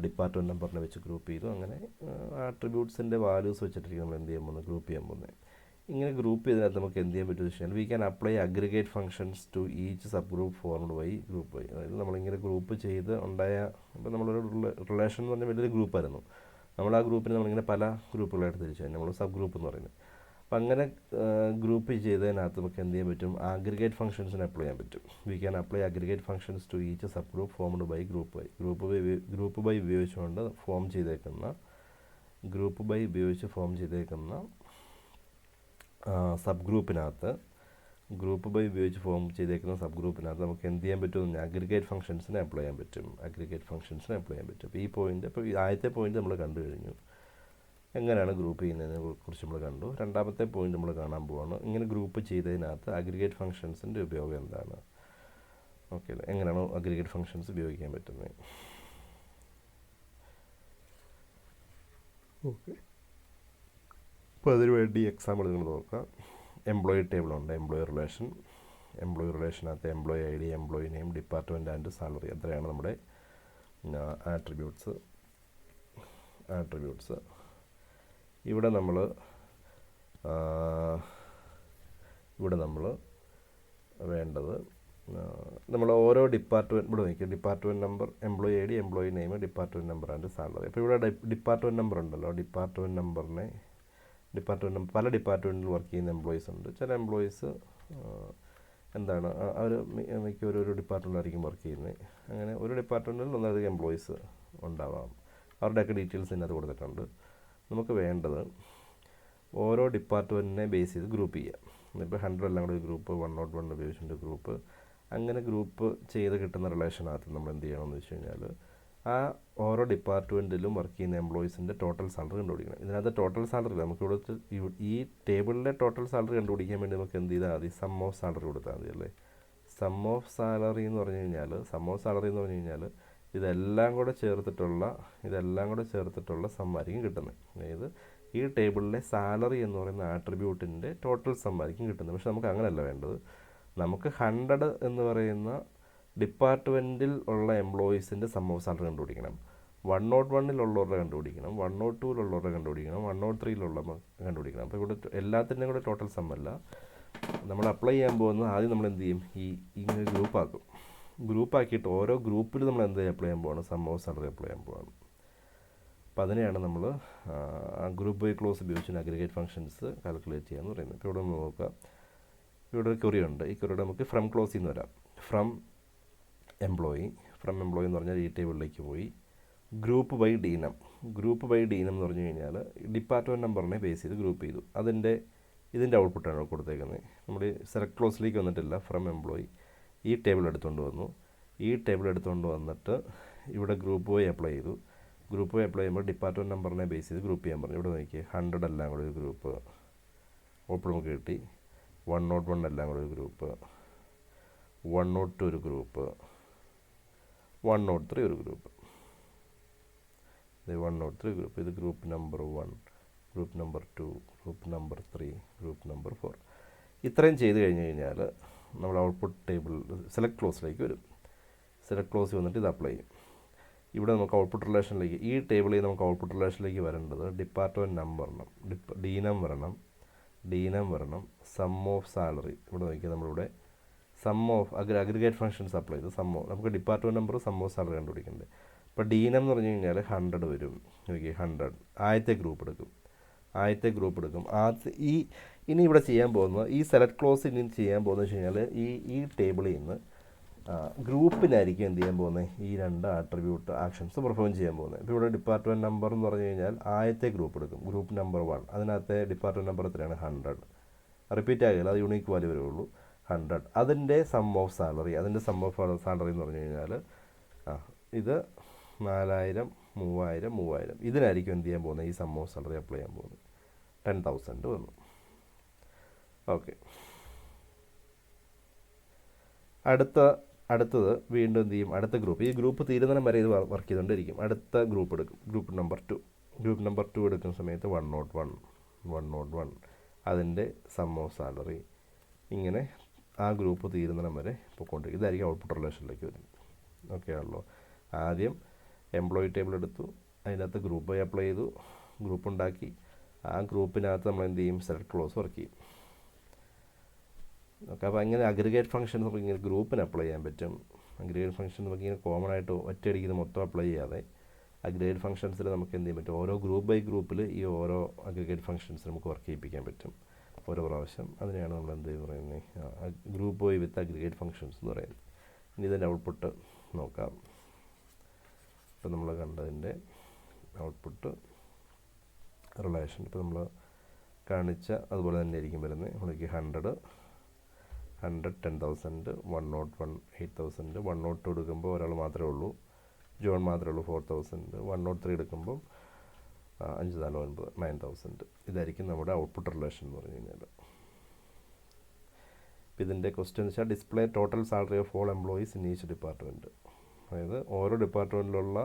ഡിപ്പാർട്ട്മെൻറ്റ് നമ്പറിനെ വെച്ച് ഗ്രൂപ്പ് ചെയ്തു. അങ്ങനെ ആട്രിബ്യൂട്ട്സിൻ്റെ വാല്യൂസ് വെച്ചിട്ടായിരിക്കും നമ്മൾ എന്ത് ചെയ്യാൻ പോകുന്നത്, ഗ്രൂപ്പ് ചെയ്യാൻ പോകുന്നത്. ഇങ്ങനെ ഗ്രൂപ്പ് ചെയ്തതിനകത്ത് നമുക്ക് എന്ത് ചെയ്യാൻ പറ്റുമെന്ന് വെച്ചാൽ we can apply aggregate functions to each sub group formed by group by. അതായത് നമ്മളിങ്ങനെ ഗ്രൂപ്പ് ചെയ്ത് ഇപ്പോൾ നമ്മളൊരു റിലേഷൻ എന്ന് പറഞ്ഞാൽ വലിയൊരു ഗ്രൂപ്പായിരുന്നു. നമ്മൾ ആ ഗ്രൂപ്പിനെ നമ്മളിങ്ങനെ പല ഗ്രൂപ്പുകളായിട്ട് തിരിച്ചു, നമ്മൾ സബ് ഗ്രൂപ്പ് എന്ന് പറയുന്നത്. അപ്പം അങ്ങനെ ഗ്രൂപ്പ് ചെയ്തതിനകത്ത് നമുക്ക് എന്ത് ചെയ്യാൻ പറ്റും, അഗ്രിഗേറ്റ് ഫംഗ്ഷൻസിന് അപ്ലൈ ചെയ്യാൻ പറ്റും. We can apply aggregate functions to each sub group formed by group by. Group by ഉപയോഗിച്ചുകൊണ്ട് ഫോം ചെയ്തേക്കുന്ന സബ് ഗ്രൂപ്പിനകത്ത് നമുക്ക് എന്ത് ചെയ്യാൻ പറ്റും, അഗ്രിഗേറ്റ് ഫംഗ്ഷൻസിനെ അപ്ലൈ ചെയ്യാൻ പറ്റും. അപ്പോൾ ഈ പോയിൻ്റ്, അപ്പോൾ ആദ്യത്തെ പോയിൻ്റ് നമ്മൾ കണ്ടു കഴിഞ്ഞു, എങ്ങനെയാണ് ഗ്രൂപ്പ് ചെയ്യുന്നതിനെ കുറിച്ച് നമ്മൾ കണ്ടു. രണ്ടാമത്തെ പോയിൻ്റ് നമ്മൾ കാണാൻ പോവാണ്, ഇങ്ങനെ ഗ്രൂപ്പ് ചെയ്തതിനകത്ത് അഗ്രിഗേറ്റ് ഫംഗ്ഷൻസിൻ്റെ ഉപയോഗം എന്താണ്. ഓക്കെ, എങ്ങനെയാണ് അഗ്രിഗേറ്റ് ഫംഗ്ഷൻസ് ഉപയോഗിക്കാൻ പറ്റുന്നത്. ഓക്കെ, അപ്പോൾ അതിനുവേണ്ടി എക്സാമ്പിൾ നിങ്ങൾ നോക്കാം. എംപ്ലോയി ടേബിളുണ്ട്, എംപ്ലോയി റിലേഷനകത്ത് employee ID, employee name, department and salary, എത്രയാണ് നമ്മുടെ ആട്രിബ്യൂട്ട്സ്. ഇവിടെ നമ്മൾ വേണ്ടത്, നമ്മൾ ഓരോ ഡിപ്പാർട്ട്മെൻറ്റ് ഇവിടെ നോക്കിയാൽ department number, employee ID, employee name, department number and salary. അപ്പോൾ ഇവിടെ ഡിപ്പാർട്ട്മെൻറ്റ് നമ്പർ ഉണ്ടല്ലോ, ഡിപ്പാർട്ട്മെൻറ്റ് നമ്പർ പല ഡിപ്പാർട്ട്മെൻറ്റിൽ വർക്ക് ചെയ്യുന്ന എംപ്ലോയീസ് ഉണ്ട്. ചില എംപ്ലോയീസ് എന്താണ്, അവർ മിക്കവരും ഒരു ഡിപ്പാർട്ട്മെൻറ്റിലായിരിക്കും വർക്ക് ചെയ്യുന്നത്. അങ്ങനെ ഒരു ഡിപ്പാർട്ട്മെൻറ്റിൽ ഒന്നധികം എംപ്ലോയീസ് ഉണ്ടാവാം, അവരുടെയൊക്കെ ഡീറ്റെയിൽസ് ഇതിനകത്ത് കൊടുത്തിട്ടുണ്ട്. നമുക്ക് വേണ്ടത് ഓരോ ഡിപ്പാർട്ട്മെൻറ്റിനെ ബേസ് ചെയ്ത് ഗ്രൂപ്പ് ചെയ്യാം. ഇപ്പോൾ 100 എല്ലാം കൂടി ഗ്രൂപ്പ്, 101 ഉപയോഗിച്ചിട്ട് ഗ്രൂപ്പ്. അങ്ങനെ ഗ്രൂപ്പ് ചെയ്ത് കിട്ടുന്ന റിലേഷനകത്ത് നമ്മൾ എന്ത് ചെയ്യണമെന്ന് വെച്ച് കഴിഞ്ഞാൽ ആ ഓരോ ഡിപ്പാർട്ട്മെൻറ്റിലും വർക്ക് ചെയ്യുന്ന എംപ്ലോയീസിൻ്റെ ടോട്ടൽ സാലറി കണ്ടുപിടിക്കണം. ഇതിനകത്ത് ടോട്ടൽ സാലറി നമുക്കിവിടെ ഈ ടേബിളിലെ ടോട്ടൽ സാലറി കണ്ടുപിടിക്കാൻ വേണ്ടി നമുക്ക് എന്ത് ചെയ്താൽ മതി, സം ഓഫ് സാലറി കൊടുത്താൽ മതി അല്ലേ. സം ഓഫ് സാലറി എന്ന് പറഞ്ഞു കഴിഞ്ഞാൽ ഇതെല്ലാം കൂടെ ചേർത്തിട്ടുള്ള സം ആയിരിക്കും കിട്ടുന്നത്. അതായത് ഈ ടേബിളിലെ സാലറി എന്ന് പറയുന്ന ആട്രിബ്യൂട്ടിൻ്റെ ടോട്ടൽ സം ആയിരിക്കും കിട്ടുന്നത്. പക്ഷെ നമുക്ക് അങ്ങനെയല്ല വേണ്ടത്. നമുക്ക് 100 എന്ന് പറയുന്ന ഡിപ്പാർട്ട്മെൻറ്റിൽ ഉള്ള എംപ്ലോയീസിൻ്റെ സം ഓഫ് സാലറി കണ്ടുപിടിക്കണം. 101-ലുള്ളവരുടെ കണ്ടുപിടിക്കണം, 102-ലുള്ളവരുടെ കണ്ടുപിടിക്കണം, 103-ലുള്ള കണ്ടുപിടിക്കണം. അപ്പോൾ ഇവിടെ എല്ലാത്തിൻ്റെയും കൂടെ ടോട്ടൽ സം അല്ല നമ്മൾ അപ്ലൈ ചെയ്യാൻ പോകുന്നത്. ആദ്യം നമ്മൾ എന്ത് ചെയ്യും, ഇങ്ങനെ ഗ്രൂപ്പാക്കിയിട്ട് ഓരോ ഗ്രൂപ്പിൽ നമ്മൾ എന്ത് അപ്ലൈ ചെയ്യാൻ പോവാണ്, സം ഓഫ് സാലറി അപ്ലൈ ചെയ്യാൻ പോവാണ്. അപ്പോൾ അതിനെയാണ് നമ്മൾ ഗ്രൂപ്പ് ബൈ ക്ലോസ് ഉപയോഗിച്ച് അഗ്രിഗേറ്റ് ഫംഗ്ഷൻസ് കാൽക്കുലേറ്റ് ചെയ്യാന്ന് പറയുന്നത്. ഇപ്പോൾ ഇവിടെ നമ്മൾ നോക്കുക, ഇവിടെ ഒരു ക്വറി ഉണ്ട്. ഈ ക്വറിയുടെ നമുക്ക് ഫ്രം ക്ലോസിൽ നിന്ന് വരാം. ഫ്രം എംപ്ലോയി എന്ന് പറഞ്ഞാൽ ഈ ടേബിളിലേക്ക് പോയി ഗ്രൂപ്പ് ബൈ ഡീനം എന്ന് പറഞ്ഞു കഴിഞ്ഞാൽ ഡിപ്പാർട്ട്മെൻറ്റ് നമ്പറിനെ ബേസ് ചെയ്ത് ഗ്രൂപ്പ് ചെയ്തു. ഇതിൻ്റെ ഔട്ട്പുട്ടാണ് കൊടുത്തേക്കുന്നത്. നമ്മൾ സെലക്ട് ക്ലോസിലേക്ക് വന്നിട്ടില്ല. ഫ്രം എംപ്ലോയി ഈ ടേബിൾ എടുത്തുകൊണ്ട് വന്നിട്ട് ഇവിടെ ഗ്രൂപ്പ് ബൈ അപ്ലൈ ചെയ്തു. ഗ്രൂപ്പ് ബൈ അപ്ലൈ ചെയ്യുമ്പോൾ ഡിപ്പാർട്ട്മെൻറ്റ് നമ്പറിനെ ബേസ് ചെയ്ത് ഗ്രൂപ്പ് ചെയ്യാൻ പറഞ്ഞു. ഇവിടെ നോക്കി 100 എല്ലാം കൂടെ ഒരു ഗ്രൂപ്പ്, ഓപ്പൺ നമുക്ക് കിട്ടി. 101 എല്ലാം കൂടെ ഒരു ഗ്രൂപ്പ്, 102 ഒരു ഗ്രൂപ്പ്, 103 ഒരു ഗ്രൂപ്പ്. 103 ഗ്രൂപ്പ്. ഇത് group number 1, group number 2, group number 3, group number 4. ഇത്രയും ചെയ്ത് കഴിഞ്ഞ് കഴിഞ്ഞാൽ നമ്മൾ ഔട്ട്പുട്ട് ടേബിൾ സെലക്ട് ക്ലോസിലേക്ക് വരും. സെലക്ട് ക്ലോസിൽ വന്നിട്ട് ഇത് അപ്ലൈ ചെയ്യും. ഇവിടെ നമുക്ക് ഔട്ട്പുട്ട് റിലേഷനിലേക്ക്, ഈ ടേബിളിൽ നമുക്ക് ഔട്ട്പുട്ട് റിലേഷനിലേക്ക് വരേണ്ടത് ഡിപ്പാർട്ട്മെൻറ്റ് നമ്പർ വരണം, ഡീനം വരണം, സം ഓഫ് സാലറി. ഇവിടെ നോക്കിയാൽ നമ്മളിവിടെ sum of aggregate functions apply ചെയ്ത് നമുക്ക് department number sum of salary കണ്ടുപിടിക്കേണ്ടത്. ഇപ്പോൾ ഡീനം എന്ന് പറഞ്ഞു കഴിഞ്ഞാൽ 100 വരും. നോക്കി 100 ആദ്യത്തെ ഗ്രൂപ്പ് എടുക്കും. ഇനി ഇവിടെ ചെയ്യാൻ പോകുന്നത്, ഈ സെലക്ട് ക്ലോസ് ഇനി ചെയ്യാൻ പോകുന്നത് വെച്ച് കഴിഞ്ഞാൽ ഈ ടേബിളിൽ നിന്ന് ഗ്രൂപ്പിനായിരിക്കും എന്ത് ചെയ്യാൻ പോകുന്നത്, ഈ 2 ആട്രിബ്യൂട്ട് ആക്ഷൻസ് പെർഫോം ചെയ്യാൻ പോകുന്നത്. ഇപ്പോൾ ഇവിടെ ഡിപ്പാർട്ട്മെൻറ്റ് നമ്പർ എന്ന് പറഞ്ഞു കഴിഞ്ഞാൽ ആദ്യത്തെ ഗ്രൂപ്പ് എടുക്കും, ഗ്രൂപ്പ് നമ്പർ 1. അതിനകത്തെ ഡിപ്പാർട്ട്മെൻറ്റ് നമ്പർ എത്രയാണ്, 100. റിപ്പീറ്റ് ആകില്ല, അത് യൂണിക് വാല്യൂ വരുള്ളൂ, 100. അതിൻ്റെ സം ഓഫ് സാലറി എന്ന് പറഞ്ഞു കഴിഞ്ഞാൽ ഇത് 4000, 3000. ഇതിനായിരിക്കും എന്ത് ചെയ്യാൻ പോകുന്നത്, ഈ സം ഓഫ് സാലറി അപ്ലൈ ചെയ്യാൻ പോകുന്നത്. 10,000 വന്നു. ഓക്കെ. അടുത്തത് വീണ്ടും എന്ത് ചെയ്യും, അടുത്ത ഗ്രൂപ്പ്, ഈ ഗ്രൂപ്പ് തീരുന്നതിനും വരെ ഇത് വർക്ക് ചെയ്തുകൊണ്ടിരിക്കും. അടുത്ത ഗ്രൂപ്പ് എടുക്കും, ഗ്രൂപ്പ് നമ്പർ 2 എടുക്കുന്ന സമയത്ത് 101 അതിൻ്റെ സം ഓഫ് സാലറി. ഇങ്ങനെ ആ ഗ്രൂപ്പ് തീരുന്നതിനും വരെ പോയിക്കൊണ്ടിരിക്കും. ഇതായിരിക്കും ഔട്ട്പുട്ട് റിലേഷനിലേക്ക് വരുന്നത്. ഓക്കെ ആണല്ലോ. ആദ്യം എംപ്ലോയി ടേബിൾ എടുത്തു, അതിനകത്ത് ഗ്രൂപ്പ് ബൈ അപ്ലൈ ചെയ്തു, ഗ്രൂപ്പ് ഉണ്ടാക്കി. ആ ഗ്രൂപ്പിനകത്ത് നമ്മൾ എന്ത് ചെയ്യും, സെലക്ട് ക്ലോസ് വർക്ക് ചെയ്യും. ഓക്കെ. അപ്പോൾ ഇങ്ങനെ അഗ്രിഗേറ്റ് ഫംഗ്ഷൻ നമുക്ക് ഇങ്ങനെ ഗ്രൂപ്പിന് അപ്ലൈ ചെയ്യാൻ പറ്റും. അഗ്രിഗേറ്റ് ഫംഗ്ഷൻ നമുക്ക് ഇങ്ങനെ കോമൺ ആയിട്ട് ഒറ്റയടിക്ക് മൊത്തം അപ്ലൈ ചെയ്യാതെ അഗ്രിഗേറ്റ് ഫംഗ്ഷൻസിൽ നമുക്ക് എന്ത് ചെയ്യാൻ പറ്റും, ഓരോ ഗ്രൂപ്പ് ബൈ ഗ്രൂപ്പിൽ ഈ ഓരോ അഗ്രിഗേറ്റ് ഫംഗ്ഷൻസ് നമുക്ക് വർക്ക് ചെയ്യിപ്പിക്കാൻ പറ്റും ഓരോ പ്രാവശ്യം. അതിനെയാണ് നമ്മൾ എന്ത് പറയുന്നത്, group by with aggregate functions എന്ന് പറയുന്നത്. ഇനി ഇതിൻ്റെ ഔട്ട്പുട്ട് നോക്കാം. ഇപ്പോൾ നമ്മൾ കണ്ടതിൻ്റെ ഔട്ട്പുട്ട് റിലേഷൻ ഇപ്പോൾ നമ്മൾ കാണിച്ച അതുപോലെ തന്നെ ആയിരിക്കും വരുന്നത്. നമ്മൾക്ക് 100 10,000, 101 8,000, 102 എടുക്കുമ്പോൾ ഒരാൾ മാത്രമേ ഉള്ളൂ, ജോൺ മാത്രമേ ഉള്ളൂ, 4,000, 103 എടുക്കുമ്പം 5 4 9 9,000. ഇതായിരിക്കും നമ്മുടെ ഔട്ട്പുട്ട് റിലേഷൻ എന്ന് പറഞ്ഞു കഴിഞ്ഞാൽ. ഇപ്പോൾ ഇതിൻ്റെ ക്വസ്റ്റ്യൻ എന്ന് വെച്ചാൽ display total salary of all employees in each department. അതായത് ഓരോ ഡിപ്പാർട്ട്മെൻറ്റിലുള്ള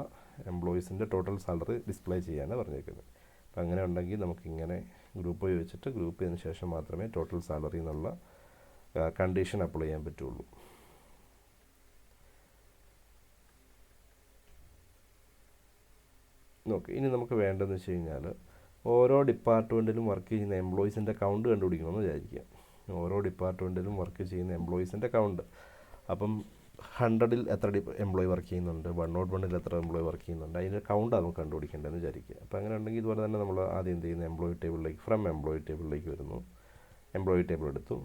എംപ്ലോയീസിൻ്റെ ടോട്ടൽ സാലറി ഡിസ്പ്ലേ ചെയ്യാനാണ് പറഞ്ഞേക്കുന്നത്. അപ്പോൾ അങ്ങനെ ഉണ്ടെങ്കിൽ നമുക്കിങ്ങനെ ഗ്രൂപ്പ് വെച്ചിട്ട് ഗ്രൂപ്പ് ചെയ്തതിന് ശേഷം മാത്രമേ ടോട്ടൽ സാലറി എന്നുള്ള കണ്ടീഷൻ അപ്ലൈ ചെയ്യാൻ പറ്റുള്ളൂ. ഓക്കെ. ഇനി നമുക്ക് വേണ്ടതെന്ന് വെച്ച് കഴിഞ്ഞാൽ ഓരോ ഡിപ്പാർട്ട്മെൻറ്റിലും വർക്ക് ചെയ്യുന്ന എംപ്ലോയീസിൻ്റെ കൗണ്ട് കണ്ടുപിടിക്കണമെന്ന് വിചാരിക്കുക. ഓരോ ഡിപ്പാർട്ട്മെൻറ്റിലും വർക്ക് ചെയ്യുന്ന എംപ്ലോയീസിൻ്റെ കൗണ്ട്. അപ്പം 100-ൽ എത്ര എംപ്ലോയി വർക്ക് ചെയ്യുന്നുണ്ട്, 101-ൽ എത്ര എംപ്ലോയി വർക്ക് ചെയ്യുന്നുണ്ട്, അതിൻ്റെ കൗണ്ടാണ് നമുക്ക് കണ്ടുപിടിക്കേണ്ടതെന്ന് വിചാരിക്കുക. അപ്പോൾ അങ്ങനെ ഉണ്ടെങ്കിൽ ഇതുപോലെ തന്നെ നമ്മൾ ആദ്യം എന്ത് ചെയ്യുന്ന എംപ്ലോയി ടേബിളിലേക്ക് ഫ്രം എംപ്ലോയി ടേബിളിലേക്ക് വരുന്നു. എംപ്ലോയി ടേബിൾ എടുത്തു.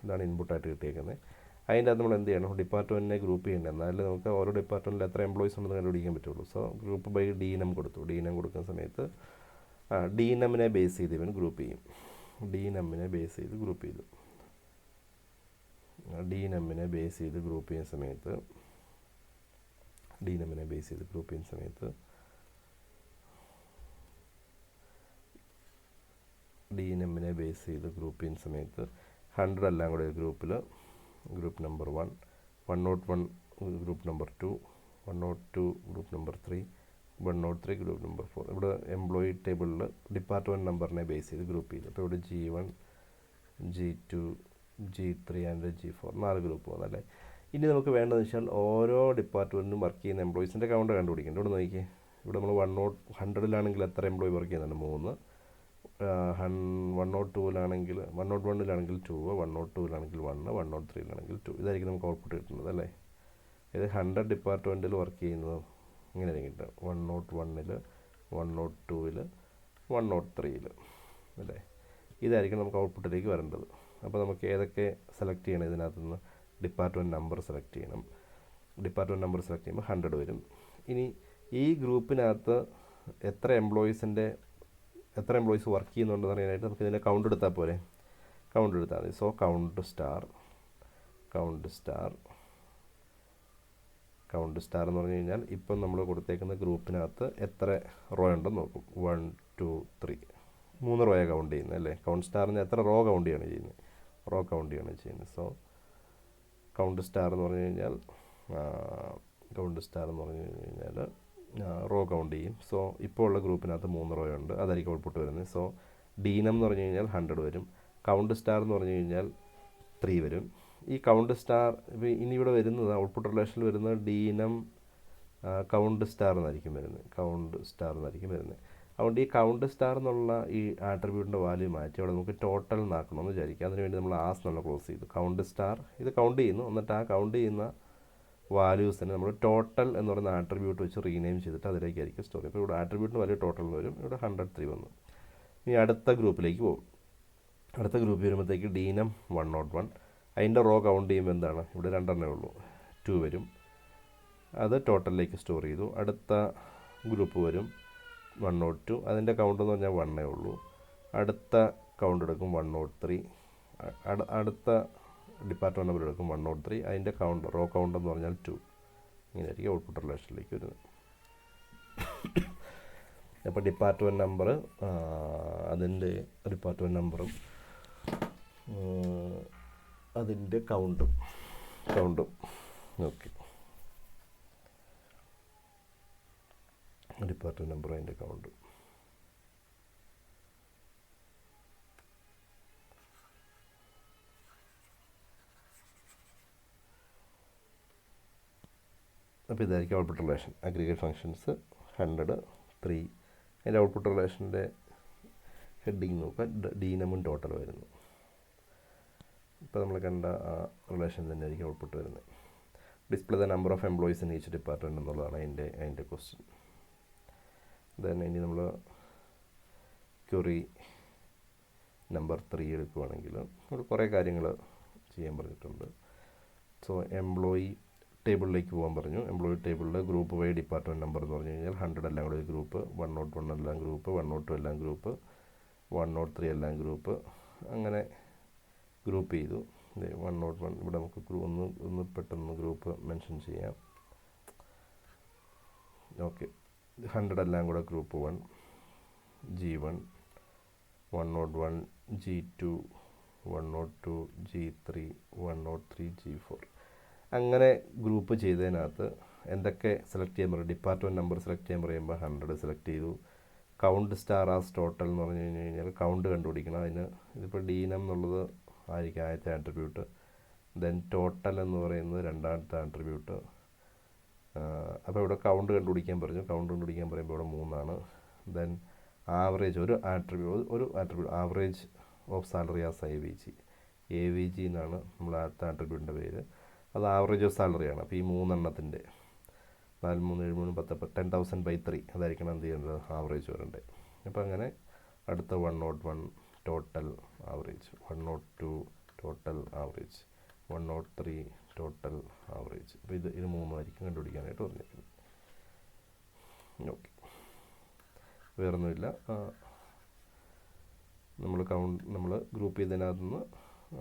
ഇതാണ് ഇൻപുട്ടായിട്ട് കിട്ടിയേക്കുന്നത്. അതിൻ്റെ അത് നമ്മൾ എന്ത് ചെയ്യണം, ഡിപ്പാർട്ട്മെൻറ്റിനെ ഗ്രൂപ്പ് ചെയ്യേണ്ടത്. എന്നാലും നമുക്ക് ഓരോ ഡിപ്പാർട്ട്മെൻറ്റിൽ എത്ര എംപ്ലോയീസ് ഉണ്ടെന്ന് കണ്ടുപിടിക്കാൻ പറ്റുള്ളൂ. സോ ഗ്രൂപ്പ് ബൈ ഡീനം കൊടുത്തു. ഡീനം കൊടുക്കുന്ന സമയത്ത് ഡീനമ്മിനെ ബേസ് ചെയ്ത് ഇവൻ ഗ്രൂപ്പ് ചെയ്യും. ഡീനമ്മിനെ ബേസ് ചെയ്ത് ഗ്രൂപ്പ് ചെയ്യുന്ന സമയത്ത് ഡി നമ്മിനെ ബേസ് ചെയ്ത് ഗ്രൂപ്പ് ചെയ്യുന്ന സമയത്ത് ഡി നമ്മിനെ ബേസ് ചെയ്ത് ഗ്രൂപ്പ് ചെയ്യുന്ന സമയത്ത് 100 എല്ലാം കൂടെ ഒരു ഗ്രൂപ്പിൽ group number 1, 101 group number 2, 102 group number 3, 103 group number 4. ഇവിടെ എംപ്ലോയി ടേബിളിൽ ഡിപ്പാർട്ട്മെൻറ്റ് നമ്പറിനെ ബേസ് ചെയ്ത് ഗ്രൂപ്പ് ചെയ്തു. അപ്പോൾ ഇവിടെ G1, G2, G3 and G4 4 group വന്നല്ലേ. ഇനി നമുക്ക് വേണ്ടതെന്ന് വെച്ചാൽ ഓരോ ഡിപ്പാർട്ട്മെൻറ്റിനും വർക്ക് ചെയ്യുന്ന എംപ്ലോയീസിൻ്റെ കൗണ്ട് കണ്ടുപിടിക്കേണ്ടത്. ഇവിടെ നോക്കിയേ, ഇവിടെ നമ്മൾ 100ലാണെങ്കിൽ എത്ര എംപ്ലോയി വർക്ക് ചെയ്യുന്നുണ്ട്? 3. 102ലാണെങ്കിൽ 101ലാണെങ്കിൽ 2, 102ലാണെങ്കിൽ 1, 103ലാണെങ്കിൽ 2. ഇതായിരിക്കും നമുക്ക് ഔട്ട്പുട്ട് കിട്ടുന്നത് അല്ലേ. ഇത് 100 ഡിപ്പാർട്ട്മെൻറ്റിൽ വർക്ക് ചെയ്യുന്നത് ഇങ്ങനെ കിട്ടും. 101ൽ, 102ൽ, 103ൽ അല്ലേ. ഇതായിരിക്കും നമുക്ക് ഔട്ട്പുട്ടിലേക്ക് വരേണ്ടത്. അപ്പോൾ നമുക്ക് ഏതൊക്കെ സെലക്ട് ചെയ്യണം? ഇതിനകത്ത് നിന്ന് ഡിപ്പാർട്ട്മെൻറ്റ് നമ്പർ സെലക്ട് ചെയ്യണം. ഡിപ്പാർട്ട്മെൻറ്റ് നമ്പർ സെലക്ട് ചെയ്യുമ്പോൾ 100 വരും. ഇനി ഈ ഗ്രൂപ്പിനകത്ത് എത്ര എംപ്ലോയീസ് വർക്ക് ചെയ്യുന്നുണ്ടെന്ന് അറിയാനായിട്ട് നമുക്ക് ഇതിൻ്റെ കൗണ്ട് എടുത്താൽ പോരെ. കൗണ്ട് എടുത്താൽ മതി. സോ കൗണ്ട് സ്റ്റാർ എന്ന് പറഞ്ഞു കഴിഞ്ഞാൽ ഇപ്പം നമ്മൾ കൊടുത്തേക്കുന്ന ഗ്രൂപ്പിനകത്ത് എത്ര റോ ഉണ്ടെന്ന് നോക്കും. 1, 2, 3 3 റോയാണ് കൗണ്ട് ചെയ്യുന്നത് അല്ലേ. കൗണ്ട് സ്റ്റാറിന് എത്ര റോ കൗണ്ട് ചെയ്യാണ് ചെയ്യുന്നത്. സോ കൗണ്ട് സ്റ്റാർ എന്ന് പറഞ്ഞു കഴിഞ്ഞാൽ റോ കൗണ്ട് ചെയ്യും. സോ ഇപ്പോൾ ഉള്ള ഗ്രൂപ്പിനകത്ത് 3 റോ ഉണ്ട്, അതായിരിക്കും ഔട്ട്പുട്ട് വരുന്നത്. സോ ഡീനം എന്ന് പറഞ്ഞു കഴിഞ്ഞാൽ 100 വരും. കൗണ്ട് സ്റ്റാർ എന്ന് പറഞ്ഞു കഴിഞ്ഞാൽ 3 വരും. ഈ കൗണ്ട് സ്റ്റാർ ഇനി ഇവിടെ വരുന്നത് ഔട്ട്പുട്ട് റിലേഷനിൽ വരുന്നത് ഡീനം കൗണ്ട് സ്റ്റാർ എന്നായിരിക്കും വരുന്നത്. അതുകൊണ്ട് ഈ കൗണ്ട് സ്റ്റാർ എന്നുള്ള ഈ ആട്രിബ്യൂട്ടിൻ്റെ വാല്യൂ മാറ്റി അവിടെ നമുക്ക് ടോട്ടൽ എന്നാക്കണമെന്ന് വിചാരിക്കുക. അതിനുവേണ്ടി നമ്മൾ ആസ് എന്നുള്ള ക്ലോസ് ചെയ്തു. കൗണ്ട് സ്റ്റാർ ഇത് കൗണ്ട് ചെയ്യുന്നു. എന്നിട്ട് ആ കൗണ്ട് ചെയ്യുന്ന വാല്യൂസിനെ നമ്മൾ ടോട്ടൽ എന്ന് പറയുന്ന ആട്രിബ്യൂട്ട് വെച്ച് റീനെയിം ചെയ്തിട്ട് അതിലേക്കായിരിക്കും സ്റ്റോർ. ഇപ്പോൾ ഇവിടെ ആട്രിബ്യൂട്ടിന് വാല്യൂ ടോട്ടൽ എന്ന് വരും. ഇവിടെ 103 വന്നു. ഇനി അടുത്ത ഗ്രൂപ്പിലേക്ക് പോകും. അടുത്ത ഗ്രൂപ്പ് വരുമ്പോഴത്തേക്ക് ഡീനം 101. അതിൻ്റെ റോ കൗണ്ട് ചെയ്യുമ്പോൾ എന്താണ്? ഇവിടെ 2 ഉള്ളൂ, 2 വരും. അത് ടോട്ടലിലേക്ക് സ്റ്റോർ ചെയ്തു. അടുത്ത ഗ്രൂപ്പ് വരും 102. അതിൻ്റെ കൗണ്ട് എന്ന് പറഞ്ഞാൽ 1 ഉള്ളൂ. അടുത്ത കൗണ്ട് എടുക്കും 103. അടുത്ത ഡിപ്പാർട്ട്മെൻറ്റ് നമ്പർ എടുക്കും 103. അതിൻ്റെ കൗണ്ട് റോ കൗണ്ട് എന്ന് പറഞ്ഞാൽ 2. ഇങ്ങനെയായിരിക്കും ഔട്ട്പുട്ട് റിലേഷനിലേക്ക് വരുന്നത്. അപ്പോൾ ഡിപ്പാർട്ട്മെൻറ്റ് നമ്പർ അതിൻ്റെ ഡിപ്പാർട്ട്മെൻറ്റ് നമ്പറും അതിൻ്റെ കൗണ്ടും ഓക്കെ. ഡിപ്പാർട്ട്മെൻറ്റ് നമ്പർ അതിൻ്റെ കൗണ്ടും അപ്പോൾ ഇതായിരിക്കും ഔട്ട്പുട്ട് റിലേഷൻ. Aggregate functions 100, 3. അതിൻ്റെ ഔട്ട്പുട്ട് റിലേഷൻ്റെ ഹെഡിങ് നോക്കുക. ഡീനമും ടോട്ടൽ വരുന്നു. ഇപ്പോൾ നമ്മൾ കണ്ട ആ റിലേഷൻ തന്നെ ആയിരിക്കും ഔട്ട്പുട്ട് വരുന്നത്. Display the number of employees in each department എന്നുള്ളതാണ് അതിൻ്റെ ക്വസ്റ്റ്യൻ. then ഇനി നമ്മൾ ക്വറി നമ്പർ 3 എടുക്കുകയാണെങ്കിൽ ഇവിടെ കുറേ കാര്യങ്ങൾ ചെയ്യാൻ പറഞ്ഞിട്ടുണ്ട്. സോ എംപ്ലോയി ടേബിളിലേക്ക് പോകാൻ പറഞ്ഞു. എംപ്ലോയി ടേബിളിൽ ഗ്രൂപ്പ് വൈ ഡിപ്പാർട്ട്മെൻറ്റ് നമ്പർ എന്ന് പറഞ്ഞു കഴിഞ്ഞാൽ 100 എല്ലാം കൂടെ ഒരു ഗ്രൂപ്പ്, 101 എല്ലാം ഗ്രൂപ്പ്, 102 എല്ലാം ഗ്രൂപ്പ്, 103 എല്ലാം ഗ്രൂപ്പ്, അങ്ങനെ ഗ്രൂപ്പ് ചെയ്തു. 101 ഇവിടെ നമുക്ക് ഒന്ന് പെട്ടെന്ന് ഗ്രൂപ്പ് മെൻഷൻ ചെയ്യാം. ഓക്കെ, 100 എല്ലാം കൂടെ group 1, G1, 101, G2, 102, G3, 103, G4 അങ്ങനെ ഗ്രൂപ്പ് ചെയ്തതിനകത്ത് എന്തൊക്കെ സെലക്ട് ചെയ്യാൻ പറയും? ഡിപ്പാർട്ട്മെൻറ്റ് നമ്പർ സെലക്ട് ചെയ്യാൻ പറയുമ്പോൾ 100 സെലക്ട് ചെയ്തു. കൗണ്ട് സ്റ്റാർ ആസ് ടോട്ടൽ എന്ന് പറഞ്ഞു കഴിഞ്ഞാൽ കൗണ്ട് കണ്ടുപിടിക്കണം. അതിന് ഇതിപ്പോൾ ഡീനം എന്നുള്ളത് ആയിരിക്കും ആദ്യത്തെ ആട്രിബ്യൂട്ട്. ദെൻ ടോട്ടൽ എന്ന് പറയുന്നത് രണ്ടാമത്തെ ആട്രിബ്യൂട്ട്. അപ്പോൾ ഇവിടെ കൗണ്ട് കണ്ടുപിടിക്കാൻ പറഞ്ഞു. കൗണ്ട് കണ്ടുപിടിക്കാൻ പറയുമ്പോൾ ഇവിടെ 3 ദെൻ ആവറേജ് ഒരു attribute average of salary as AVG എന്നാണ് നമ്മൾ ആദ്യത്തെ ആട്രിബ്യൂട്ടിൻ്റെ പേര്. അത് ആവറേജ് ഓഫ് സാലറിയാണ്. അപ്പോൾ ഈ 3 എണ്ണത്തിൻ്റെ 4, 3, 7, 3, 10 10,000/3 അതായിരിക്കണം എന്ത് ചെയ്യേണ്ടത്? ആവറേജ് വരേണ്ടത്. അപ്പോൾ അങ്ങനെ അടുത്ത 101 total average, 102 total average, 103 total average. അപ്പോൾ ഇത് 3 ആയിരിക്കും കണ്ടുപിടിക്കാനായിട്ട് പറഞ്ഞിരിക്കുന്നത്. ഓക്കെ, വേറൊന്നുമില്ല. നമ്മൾ ഗ്രൂപ്പ് ചെയ്തതിനകത്ത് നിന്ന്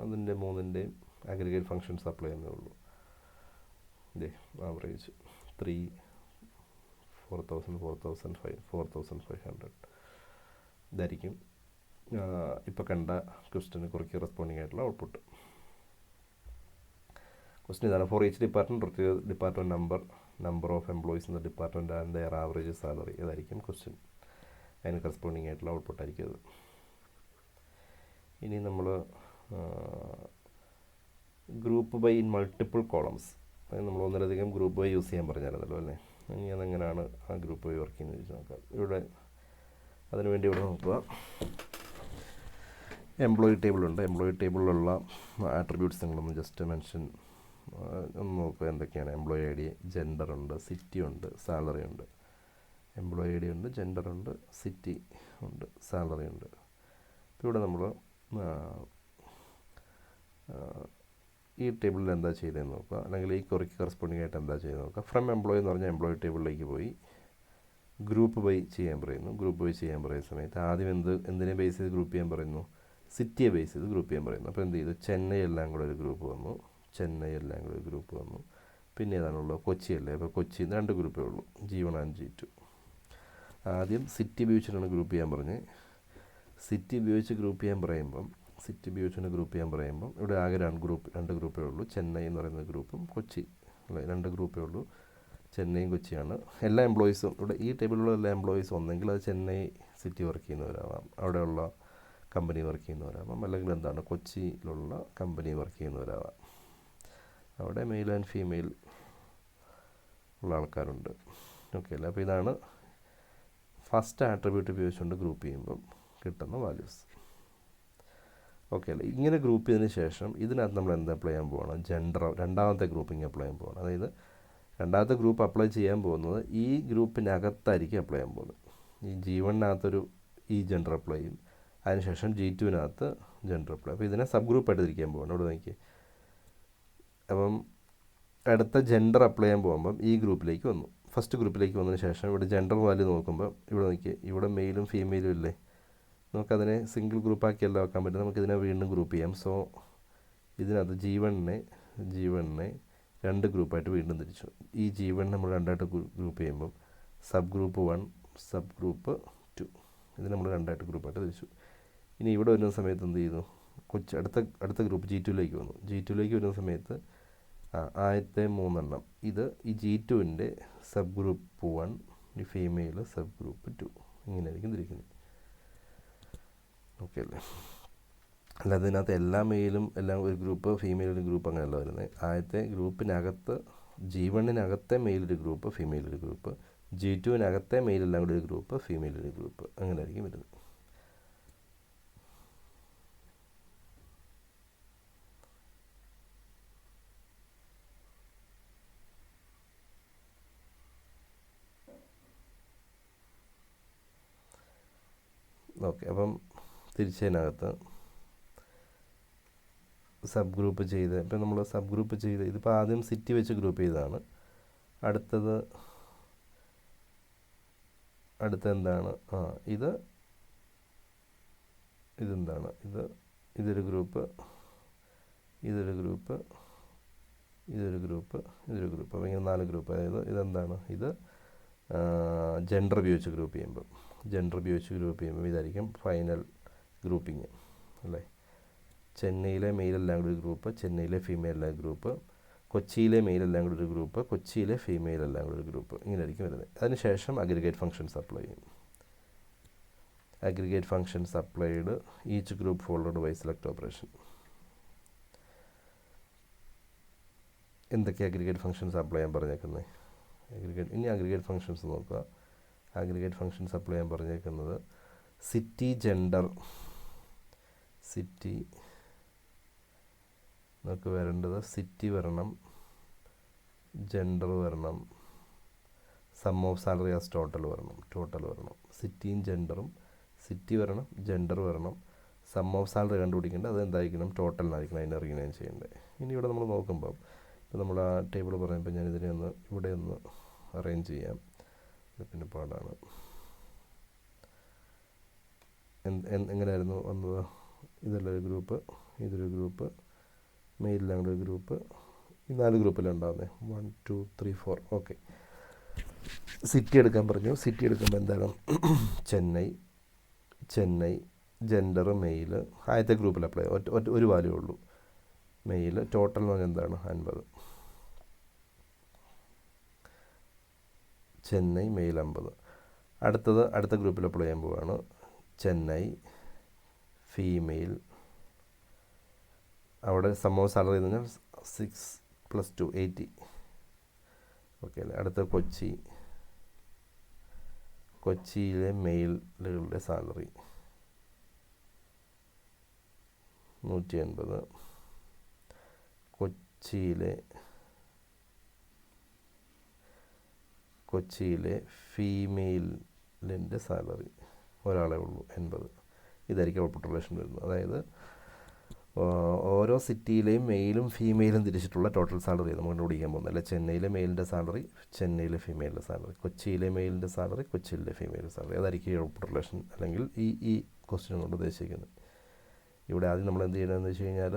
അതിൻ്റെ 3ൻ്റെയും അഗ്രിഗേറ്റ് ഫങ്ഷൻസ് അപ്ലൈ ചെയ്യുന്നേ ഉള്ളൂ. ആവറേജ് 3, 4000 4500 ഇതായിരിക്കും ഇപ്പോൾ കണ്ട ക്വസ്റ്റ്യന് കുറയ്ക്ക് റെസ്പോണ്ടിങ് ആയിട്ടുള്ള ഔട്ട്പുട്ട്. ക്വസ്റ്റ്യൻ ഇതാണ്: for each department department number of employees in the department and their average salary. ഇതായിരിക്കും ക്വസ്റ്റ്യൻ. അതിന് കറസ്പോണ്ടിങ് ആയിട്ടുള്ള ഔട്ട്പുട്ടായിരിക്കും അത്. ഇനി നമ്മൾ group by in multiple columns, നമ്മൾ ഒന്നിലധികം ഗ്രൂപ്പ് ബൈ യൂസ് ചെയ്യാൻ പറഞ്ഞായിരുന്നല്ലോ അല്ലേ. ഇനി അതെങ്ങനെയാണ് ആ ഗ്രൂപ്പ് ബൈ വർക്ക് ചെയ്യുന്നത് ചോദിച്ച് നോക്കാം. ഇവിടെ അതിനുവേണ്ടി ഇവിടെ നോക്കുക, എംപ്ലോയി ടേബിളുണ്ട്. എംപ്ലോയി ടേബിളിലുള്ള ആട്രിബ്യൂട്ട്സ് നിങ്ങളൊന്ന് ജസ്റ്റ് മെൻഷൻ ഒന്ന് നോക്കുക എന്തൊക്കെയാണ്. എംപ്ലോയി ഐ ഡി, ജെൻഡർ ഉണ്ട്, സിറ്റി ഉണ്ട്, സാലറി ഉണ്ട്. എംപ്ലോയി ഐ ഡി ഉണ്ട്, ജെൻഡർ ഉണ്ട്, സിറ്റി ഉണ്ട്, സാലറി ഉണ്ട്. ഇവിടെ നമ്മൾ ഈ ടേബിളിൽ എന്താ ചെയ്തതെന്ന് നോക്കുക, അല്ലെങ്കിൽ ഈ കുറയ്ക്ക് കറസ്പോണ്ടിങ് ആയിട്ട് എന്താ ചെയ്തെന്ന് നോക്കുക. ഫ്രം എംപ്ലോയി എന്ന് പറഞ്ഞാൽ എംപ്ലോയി ടേബിളിലേക്ക് പോയി ഗ്രൂപ്പ് ബൈ ചെയ്യാൻ പറയുന്നു. ഗ്രൂപ്പ് ബൈ ചെയ്യാൻ പറയുന്ന സമയത്ത് ആദ്യം എന്തിനെ ബേസ് ചെയ്ത് ഗ്രൂപ്പ് ചെയ്യാൻ പറയുന്നു? സിറ്റിയെ ബേസ് ചെയ്ത് ഗ്രൂപ്പ് ചെയ്യാൻ പറയുന്നു. അപ്പോൾ എന്ത് ചെയ്തു? ചെന്നൈ എല്ലാം കൂടെ ഒരു ഗ്രൂപ്പ് വന്നു. പിന്നെ ഏതാണുള്ളത്? കൊച്ചിയല്ലേ. അപ്പോൾ കൊച്ചിയിൽ നിന്ന് 2 ഗ്രൂപ്പേ ഉള്ളൂ, G1 ആൻഡ് G2. ആദ്യം സിറ്റി ഉപയോഗിച്ചിട്ടാണ് ഗ്രൂപ്പ് ചെയ്യാൻ പറഞ്ഞത്. സിറ്റി ഉപയോഗിച്ച് ഗ്രൂപ്പ് ചെയ്യാൻ പറയുമ്പം ഇവിടെ ആകെ 2 ഗ്രൂപ്പേ ഉള്ളൂ. ചെന്നൈ എന്ന് പറയുന്ന ഗ്രൂപ്പും കൊച്ചി അല്ലേ, 2 ഗ്രൂപ്പേ ഉള്ളൂ. ചെന്നൈയും കൊച്ചിയാണ്. എല്ലാ എംപ്ലോയീസും ഇവിടെ ഈ ടേബിളിലുള്ള എല്ലാ എംപ്ലോയീസും ഒന്നെങ്കിൽ അത് ചെന്നൈ സിറ്റി വർക്ക് ചെയ്യുന്നവരാവാം, അവിടെയുള്ള കമ്പനി വർക്ക് ചെയ്യുന്നവരാവാം, അല്ലെങ്കിൽ എന്താണ് കൊച്ചിയിലുള്ള കമ്പനി വർക്ക് ചെയ്യുന്നവരാവാം. അവിടെ മെയിൽ ആൻഡ് ഫീമെയിൽ ഉള്ള ആൾക്കാരുണ്ട്. ഓക്കെ അല്ലേ. അപ്പോൾ ഇതാണ് ഫസ്റ്റ് ആട്രിബ്യൂട്ട് ഉപയോഗിച്ചുകൊണ്ട് ഗ്രൂപ്പ് ചെയ്യുമ്പം കിട്ടുന്ന വാല്യൂസ്. ഓക്കെ അല്ലേ. ഇങ്ങനെ ഗ്രൂപ്പ് ചെയ്തതിന് ശേഷം ഇതിനകത്ത് നമ്മൾ എന്ത് അപ്ലൈ ചെയ്യാൻ പോകണം? ജെൻഡർ, രണ്ടാമത്തെ ഗ്രൂപ്പിംഗ് അപ്ലൈ ചെയ്യാൻ പോകണം. അതായത് രണ്ടാമത്തെ ഗ്രൂപ്പ് അപ്ലൈ ചെയ്യാൻ പോകുന്നത് ഈ ഗ്രൂപ്പിനകത്തായിരിക്കും അപ്ലൈ ചെയ്യാൻ പോകുന്നത്. ഈ G1-നകത്തൊരു ഈ ജെൻഡർ അപ്ലൈ ചെയ്യും, അതിനുശേഷം G2-നകത്ത് ജെൻഡർ അപ്ലൈ. അപ്പോൾ ഇതിനെ സബ് ഗ്രൂപ്പായിട്ട് തിരിക്കാൻ പോകണം. ഇവിടെ നോക്കി, അപ്പം അടുത്ത ജെൻഡർ അപ്ലൈ ചെയ്യാൻ പോകുമ്പം ഈ ഗ്രൂപ്പിലേക്ക് വന്നു, ഫസ്റ്റ് ഗ്രൂപ്പിലേക്ക് വന്നതിന് ശേഷം ഇവിടെ ജെൻഡർ വാല്യൂ നോക്കുമ്പോൾ ഇവിടെ നോക്കി, ഇവിടെ മെയിലും ഫീമെയിലും ഇല്ലേ, നമുക്കതിനെ സിംഗിൾ ഗ്രൂപ്പാക്കിയല്ല വെക്കാൻ പറ്റും. നമുക്കിതിനെ വീണ്ടും ഗ്രൂപ്പ് ചെയ്യാം. സോ ഇതിനകത്ത് G1-നെ 2 ഗ്രൂപ്പായിട്ട് വീണ്ടും തിരിച്ചു. ഈ G1 നമ്മൾ 2ആയിട്ട് ഗ്രൂപ്പ് ചെയ്യുമ്പം സബ് ഗ്രൂപ്പ് 1, സബ് ഗ്രൂപ്പ് 2, ഇത് നമ്മൾ 2ആയിട്ട് ഗ്രൂപ്പായിട്ട് തിരിച്ചു. ഇനി ഇവിടെ വരുന്ന സമയത്ത് എന്ത് ചെയ്തു? അടുത്ത ഗ്രൂപ്പ് G2-ലേക്ക് വന്നു. G2-ലേക്ക് വരുന്ന സമയത്ത് ആദ്യത്തെ 3 എണ്ണം ഇത് ഈ G2-ൻ്റെ സബ് ഗ്രൂപ്പ് 1, ഈ ഫീമെയിൽ സബ് ഗ്രൂപ്പ് 2, ഇങ്ങനെയായിരിക്കും തിരിക്കുന്നത്. ഓക്കെ അല്ലേ. അല്ലാതെ ഇതിനകത്ത് എല്ലാ മെയിലും എല്ലാം ഒരു ഗ്രൂപ്പ്, ഫീമെയിൽ ഒരു ഗ്രൂപ്പ്, അങ്ങനെയല്ല വരുന്നത്. ആദ്യത്തെ ഗ്രൂപ്പിനകത്ത് G1-നകത്തെ മെയിൽ ഒരു ഗ്രൂപ്പ്, ഫീമെയിൽ ഒരു ഗ്രൂപ്പ്, G2-നകത്തെ മെയിലെല്ലാം കൂടി ഒരു ഗ്രൂപ്പ്, ഫീമെയിൽ ഒരു ഗ്രൂപ്പ്, അങ്ങനെയായിരിക്കും വരുന്നത്. ഓക്കെ. അപ്പം തിരിച്ചതിനകത്ത് സബ് ഗ്രൂപ്പ് ചെയ്ത്, ഇപ്പം നമ്മൾ സബ് ഗ്രൂപ്പ് ചെയ്ത്, ഇതിപ്പോൾ ആദ്യം സിറ്റി വെച്ച് ഗ്രൂപ്പ് ചെയ്തതാണ്. അടുത്ത എന്താണ്? ഇതെന്താണ്? ഇതൊരു ഗ്രൂപ്പ്, ഇതൊരു ഗ്രൂപ്പ്, ഇതൊരു ഗ്രൂപ്പ്, ഇതൊരു ഗ്രൂപ്പ്. അപ്പോൾ ഇങ്ങനെ 4 ഗ്രൂപ്പ്. അതായത് ഇതെന്താണ്? ഇത് ജെൻഡർ ഉപയോഗിച്ച് ഗ്രൂപ്പ് ചെയ്യുമ്പോൾ ഇതായിരിക്കും ഫൈനൽ ഗ്രൂപ്പിങ് അല്ലേ. ചെന്നൈയിലെ മെയിലെല്ലാം കൂടി ഒരു ഗ്രൂപ്പ്, ചെന്നൈയിലെ ഫീമെയിൽ എല്ലാം ഗ്രൂപ്പ്, കൊച്ചിയിലെ മെയിലെല്ലാം കൂടി ഒരു ഗ്രൂപ്പ്, കൊച്ചിയിലെ ഫീമെയിൽ എല്ലാം കൂടി ഒരു ഗ്രൂപ്പ്, ഇങ്ങനെയായിരിക്കും വരുന്നത്. അതിനുശേഷം അഗ്രിഗേറ്റ് ഫംഗ്ഷൻസ് അപ്ലൈ ചെയ്യും. Aggregate functions applied each group followed by select operation. എന്തൊക്കെ അഗ്രിഗേറ്റ് ഫംഗ്ഷൻസ് അപ്ലൈ ചെയ്യാൻ പറഞ്ഞേക്കുന്നത്? ഇനി അഗ്രിഗേറ്റ് ഫംഗ്ഷൻസ് നോക്കുക. അഗ്രിഗേറ്റ് ഫംഗ്ഷൻസ് അപ്ലൈ ചെയ്യാൻ പറഞ്ഞേക്കുന്നത് സിറ്റി, ജെൻഡർ, സിറ്റി നമുക്ക് വരേണ്ടത്, സിറ്റി വരണം, ജെൻഡർ വരണം, sum of salary as total വരണം. സിറ്റിയും ജെൻഡറും, സിറ്റി വരണം, ജെൻഡർ വരണം, സം ഓഫ് സാലറി കണ്ടുപിടിക്കേണ്ടത് അത് എന്തായിരിക്കണം? ടോട്ടലിനായിരിക്കണം അതിനെ റീനെയിം ചെയ്യേണ്ടത്. ഇനി ഇവിടെ നമ്മൾ നോക്കുമ്പം ഇപ്പോൾ നമ്മൾ ആ ടേബിൾ പറയുമ്പോൾ ഞാൻ ഇതിനെ ഇവിടെ ഒന്ന് അറേഞ്ച് ചെയ്യാം. പിന്നെ പാടാണ്. എങ്ങനെയായിരുന്നു വന്നത്? ഇതൊരു ഗ്രൂപ്പ്, ഇതൊരു ഗ്രൂപ്പ്, മെയിലെല്ലാം കൂടെ ഒരു ഗ്രൂപ്പ്, ഈ 4 ഗ്രൂപ്പിലുണ്ടാകുന്നത് 1 2 3 4. ഓക്കെ. സിറ്റി എടുക്കാൻ പറഞ്ഞു. സിറ്റി എടുക്കുമ്പോൾ എന്താണ്, ചെന്നൈ ജെൻഡർ മെയിൽ ആദ്യത്തെ ഗ്രൂപ്പിൽ അപ്ലൈ ഒരു വാല്യൂ ഉള്ളൂ. മെയിൽ ടോട്ടൽ എന്ന് പറഞ്ഞാൽ എന്താണ് 50. ചെന്നൈ മെയിൽ 50. അടുത്ത ഗ്രൂപ്പിൽ അപ്ലൈ ചെയ്യാൻ പോവുകയാണ്. ചെന്നൈ ഫീമെയിൽ. അവിടെ സംഭവം സാലറി എന്ന് പറഞ്ഞാൽ 6 + 2 80. ഓക്കെ അല്ലേ. അടുത്ത കൊച്ചിയിലെ മെയിലുകളുടെ സാലറി 180. കൊച്ചിയിലെ ഫീമെയിലിൻ്റെ സാലറി ഒരാളെ ഉള്ളൂ 80. ഇതായിരിക്കും ഔട്ട്പുട്ട് റിലേഷൻ വരുന്നത്. അതായത് ഓരോ സിറ്റിയിലെയും മെയിലും ഫീമെയിലും തിരിച്ചിട്ടുള്ള ടോട്ടൽ സാലറി നമ്മൾ കണ്ടുപിടിക്കാൻ പോകുന്നത്. അല്ല, ചെന്നൈയിലെ മെയിലിൻ്റെ സാലറി, ചെന്നൈയിലെ ഫീമെയിലിൻ്റെ സാലറി, കൊച്ചിയിലെ മെയിലിൻ്റെ സാലറി, കൊച്ചിയിലെ ഫീമെയിലിൻ്റെ സാലറി. അതായിരിക്കും ഔട്ട്പുട്ട് റിലേഷൻ അല്ലെങ്കിൽ ഈ ക്വസ്റ്റ്യൻ കൊണ്ട് ഉദ്ദേശിക്കുന്നത്. ഇവിടെ ആദ്യം നമ്മൾ എന്ത് ചെയ്യണമെന്ന് വെച്ച് കഴിഞ്ഞാൽ,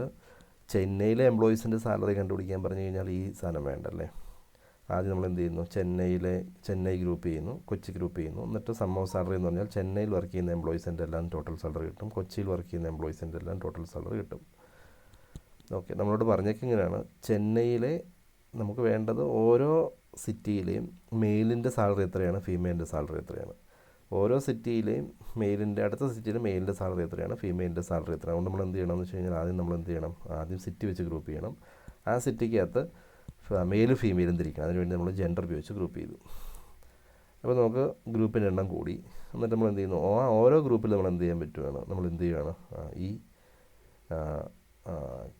ചെന്നൈയിലെ എംപ്ലോയീസിൻ്റെ സാലറി കണ്ടുപിടിക്കാൻ പറഞ്ഞു കഴിഞ്ഞാൽ ഈ സാധനം വേണ്ടല്ലേ. ആദ്യം നമ്മൾ എന്ത് ചെയ്യുന്നു, ചെന്നൈ ഗ്രൂപ്പ് ചെയ്യുന്നു, കൊച്ചി ഗ്രൂപ്പ് ചെയ്യുന്നു. എന്നിട്ട് സം ഓഫ് സാലറി എന്ന് പറഞ്ഞാൽ ചെന്നൈയിൽ വർക്ക് ചെയ്യുന്ന എംപ്ലോയീസിൻ്റെ എല്ലാം ടോട്ടൽ സാലറി കിട്ടും, കൊച്ചിയിൽ വർക്ക് ചെയ്യുന്ന എംപ്ലോയീസിൻ്റെ എല്ലാം ടോട്ടൽ സാലറി കിട്ടും. ഓക്കെ, നമ്മളോട് പറഞ്ഞേക്കിങ്ങനെയാണ്, ചെന്നൈയിലെ നമുക്ക് വേണ്ടത് ഓരോ സിറ്റിയിലെയും മെയിലിൻ്റെ സാലറി എത്രയാണ്, ഫീമെയിലിൻ്റെ സാലറി എത്രയാണ്. ഓരോ സിറ്റിയിലെയും അടുത്ത സിറ്റിയിലെ മെയിലിൻ്റെ സാലറി എത്രയാണ്, ഫീമെയിലിൻ്റെ സാലറി എത്രയാണ്. അതുകൊണ്ട് നമ്മൾ എന്ത് ചെയ്യണമെന്ന് വെച്ച് കഴിഞ്ഞാൽ ആദ്യം സിറ്റി വെച്ച് ഗ്രൂപ്പ് ചെയ്യണം. ആ സിറ്റിക്കകത്ത് മെയിലും ഫീമെയിലും തിരിക്കണം. അതിനുവേണ്ടി നമ്മൾ ജെൻഡർ ഉപയോഗിച്ച് ഗ്രൂപ്പ് ചെയ്തു. അപ്പോൾ നമുക്ക് ഗ്രൂപ്പിൻ്റെ എണ്ണം കൂടി. എന്നിട്ട് നമ്മൾ എന്ത് ചെയ്യുന്നു, ഓരോ ഗ്രൂപ്പിൽ നമ്മൾ എന്ത് ചെയ്യാൻ പറ്റുകയാണ്, നമ്മൾ എന്ത് ചെയ്യുകയാണ്, ഈ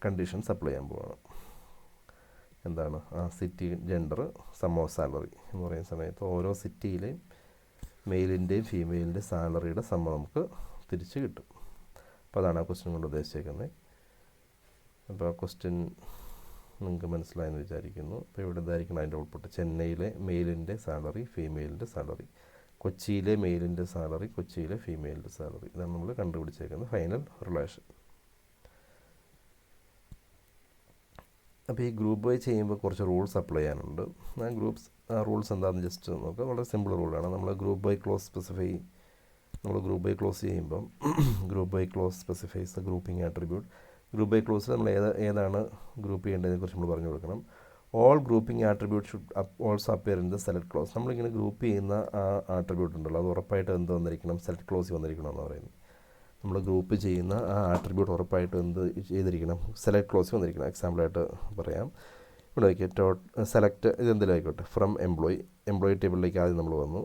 കണ്ടീഷൻസ് അപ്ലൈ ചെയ്യാൻ പോവുകയാണ്. എന്താണ്, city gender sum of salary എന്ന് പറയുന്ന സമയത്ത് ഓരോ സിറ്റിയിലെയും മെയിലിൻ്റെയും ഫീമെയിലിൻ്റെയും സാലറിയുടെ സമ്മ നമുക്ക് തിരിച്ച് കിട്ടും. അപ്പോൾ അതാണ് ആ ക്വസ്റ്റ്യൻ കൊണ്ട് ഉദ്ദേശിച്ചേക്കുന്നത്. അപ്പോൾ ആ ക്വസ്റ്റ്യൻ നിങ്ങൾക്ക് മനസ്സിലായെന്ന് വിചാരിക്കുന്നു. അപ്പോൾ ഇവിടെ ഇതായിരിക്കണം അതിൻ്റെ ഔട്ട്പുട്ട്. ചെന്നൈയിലെ മെയിലിൻ്റെ സാലറി, ഫീമെയിലിൻ്റെ സാലറി, കൊച്ചിയിലെ മെയിലിൻ്റെ സാലറി, കൊച്ചിയിലെ ഫീമെയിലിൻ്റെ സാലറി. ഇതാണ് നമ്മൾ കണ്ടുപിടിച്ചേക്കുന്നത് ഫൈനൽ റിലേഷൻ. അപ്പോൾ ഈ ഗ്രൂപ്പ് ബൈ ചെയ്യുമ്പോൾ കുറച്ച് റൂൾസ് അപ്ലൈ ചെയ്യാനുണ്ട്. റൂൾസ് എന്താണെന്ന് ജസ്റ്റ് നോക്കുക. വളരെ സിമ്പിൾ റൂളാണ്. നമ്മൾ ഗ്രൂപ്പ് ബൈ ക്ലോസ് ചെയ്യുമ്പം group by clause specifies the grouping attribute. Group by ക്ലോസിൽ നമ്മൾ ഏതാണ് ഗ്രൂപ്പ് ചെയ്യേണ്ടതിനെ കുറിച്ച് നമ്മൾ പറഞ്ഞു കൊടുക്കണം. All grouping attribute should also appear in the select clause. നമ്മളിങ്ങനെ ഗ്രൂപ്പ് ചെയ്യുന്ന ആ ആട്രിബ്യൂട്ട് ഉണ്ടല്ലോ, അത് ഉറപ്പായിട്ട് എന്ത് വന്നിരിക്കണം, സെലക്ട് ക്ലോസിൽ വന്നിരിക്കണം എന്ന് പറയുന്നത്. നമ്മൾ ഗ്രൂപ്പ് ചെയ്യുന്ന ആ ആട്രിബ്യൂട്ട് ഉറപ്പായിട്ട് എന്ത് ചെയ്തിരിക്കണം, സെലക്ട് ക്ലോസിൽ വന്നിരിക്കണം. എക്സാമ്പിളായിട്ട് പറയാം. ഇവിടെ വയ്ക്കുക, സെലക്ട് ഇതെന്തെങ്കിലും ആയിക്കോട്ടെ, ഫ്രം എംപ്ലോയി ടേബിളിലേക്ക് ആദ്യം നമ്മൾ വന്നു.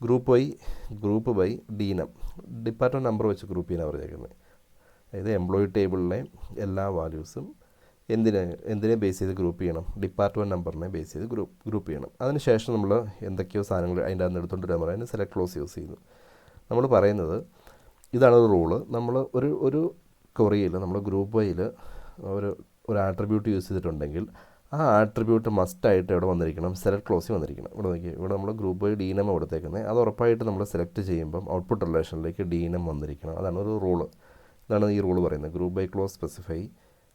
ഗ്രൂപ്പ് ബൈ ഡീനം, ഡിപ്പാർട്ട്മെൻറ്റ് നമ്പർ വെച്ച് ഗ്രൂപ്പ് ചെയ്യാനാണ് പറഞ്ഞേക്കുന്നത്. അതായത് എംപ്ലോയി ടേബിളിലെ എല്ലാ വാല്യൂസും എന്തിനെ ബേസ് ചെയ്ത് ഗ്രൂപ്പ് ചെയ്യണം, ഡിപ്പാർട്ട്മെൻറ്റ് നമ്പറിനെ ബേസ് ചെയ്ത് ഗ്രൂപ്പ് ചെയ്യണം. അതിനുശേഷം നമ്മൾ എന്തൊക്കെയോ സാധനങ്ങൾ അതിൻ്റെ അകത്ത് എടുത്തുകൊണ്ട് വരാൻ പറയുന്നത് സെലക്ട് ക്ലോസ് യൂസ് ചെയ്തു. നമ്മൾ പറയുന്നത് ഇതാണ് ഒരു റൂള്. നമ്മൾ ഒരു ക്വറിയിൽ നമ്മൾ ഗ്രൂപ്പ് വൈയിൽ ഒരു ആട്രിബ്യൂട്ട് യൂസ് ചെയ്തിട്ടുണ്ടെങ്കിൽ ആ ആട്രിബ്യൂട്ട് മസ്റ്റായിട്ട് എവിടെ വന്നിരിക്കണം, സെലക്ട് ക്ലോസിൽ വന്നിരിക്കണം. ഇവിടെ നമ്മൾ ഗ്രൂപ്പ് വൈ ഡീനം കൊടുത്തേക്കുന്നത്. അത് ഉറപ്പായിട്ട് നമ്മൾ സെലക്ട് ചെയ്യുമ്പം ഔട്ട്പുട്ട് റിലേഷനിലേക്ക് ഡീനം വന്നിരിക്കണം. അതാണ് ഒരു റൂള്. ഇതാണ് ഈ റൂള് പറയുന്നത്. Group by clause specify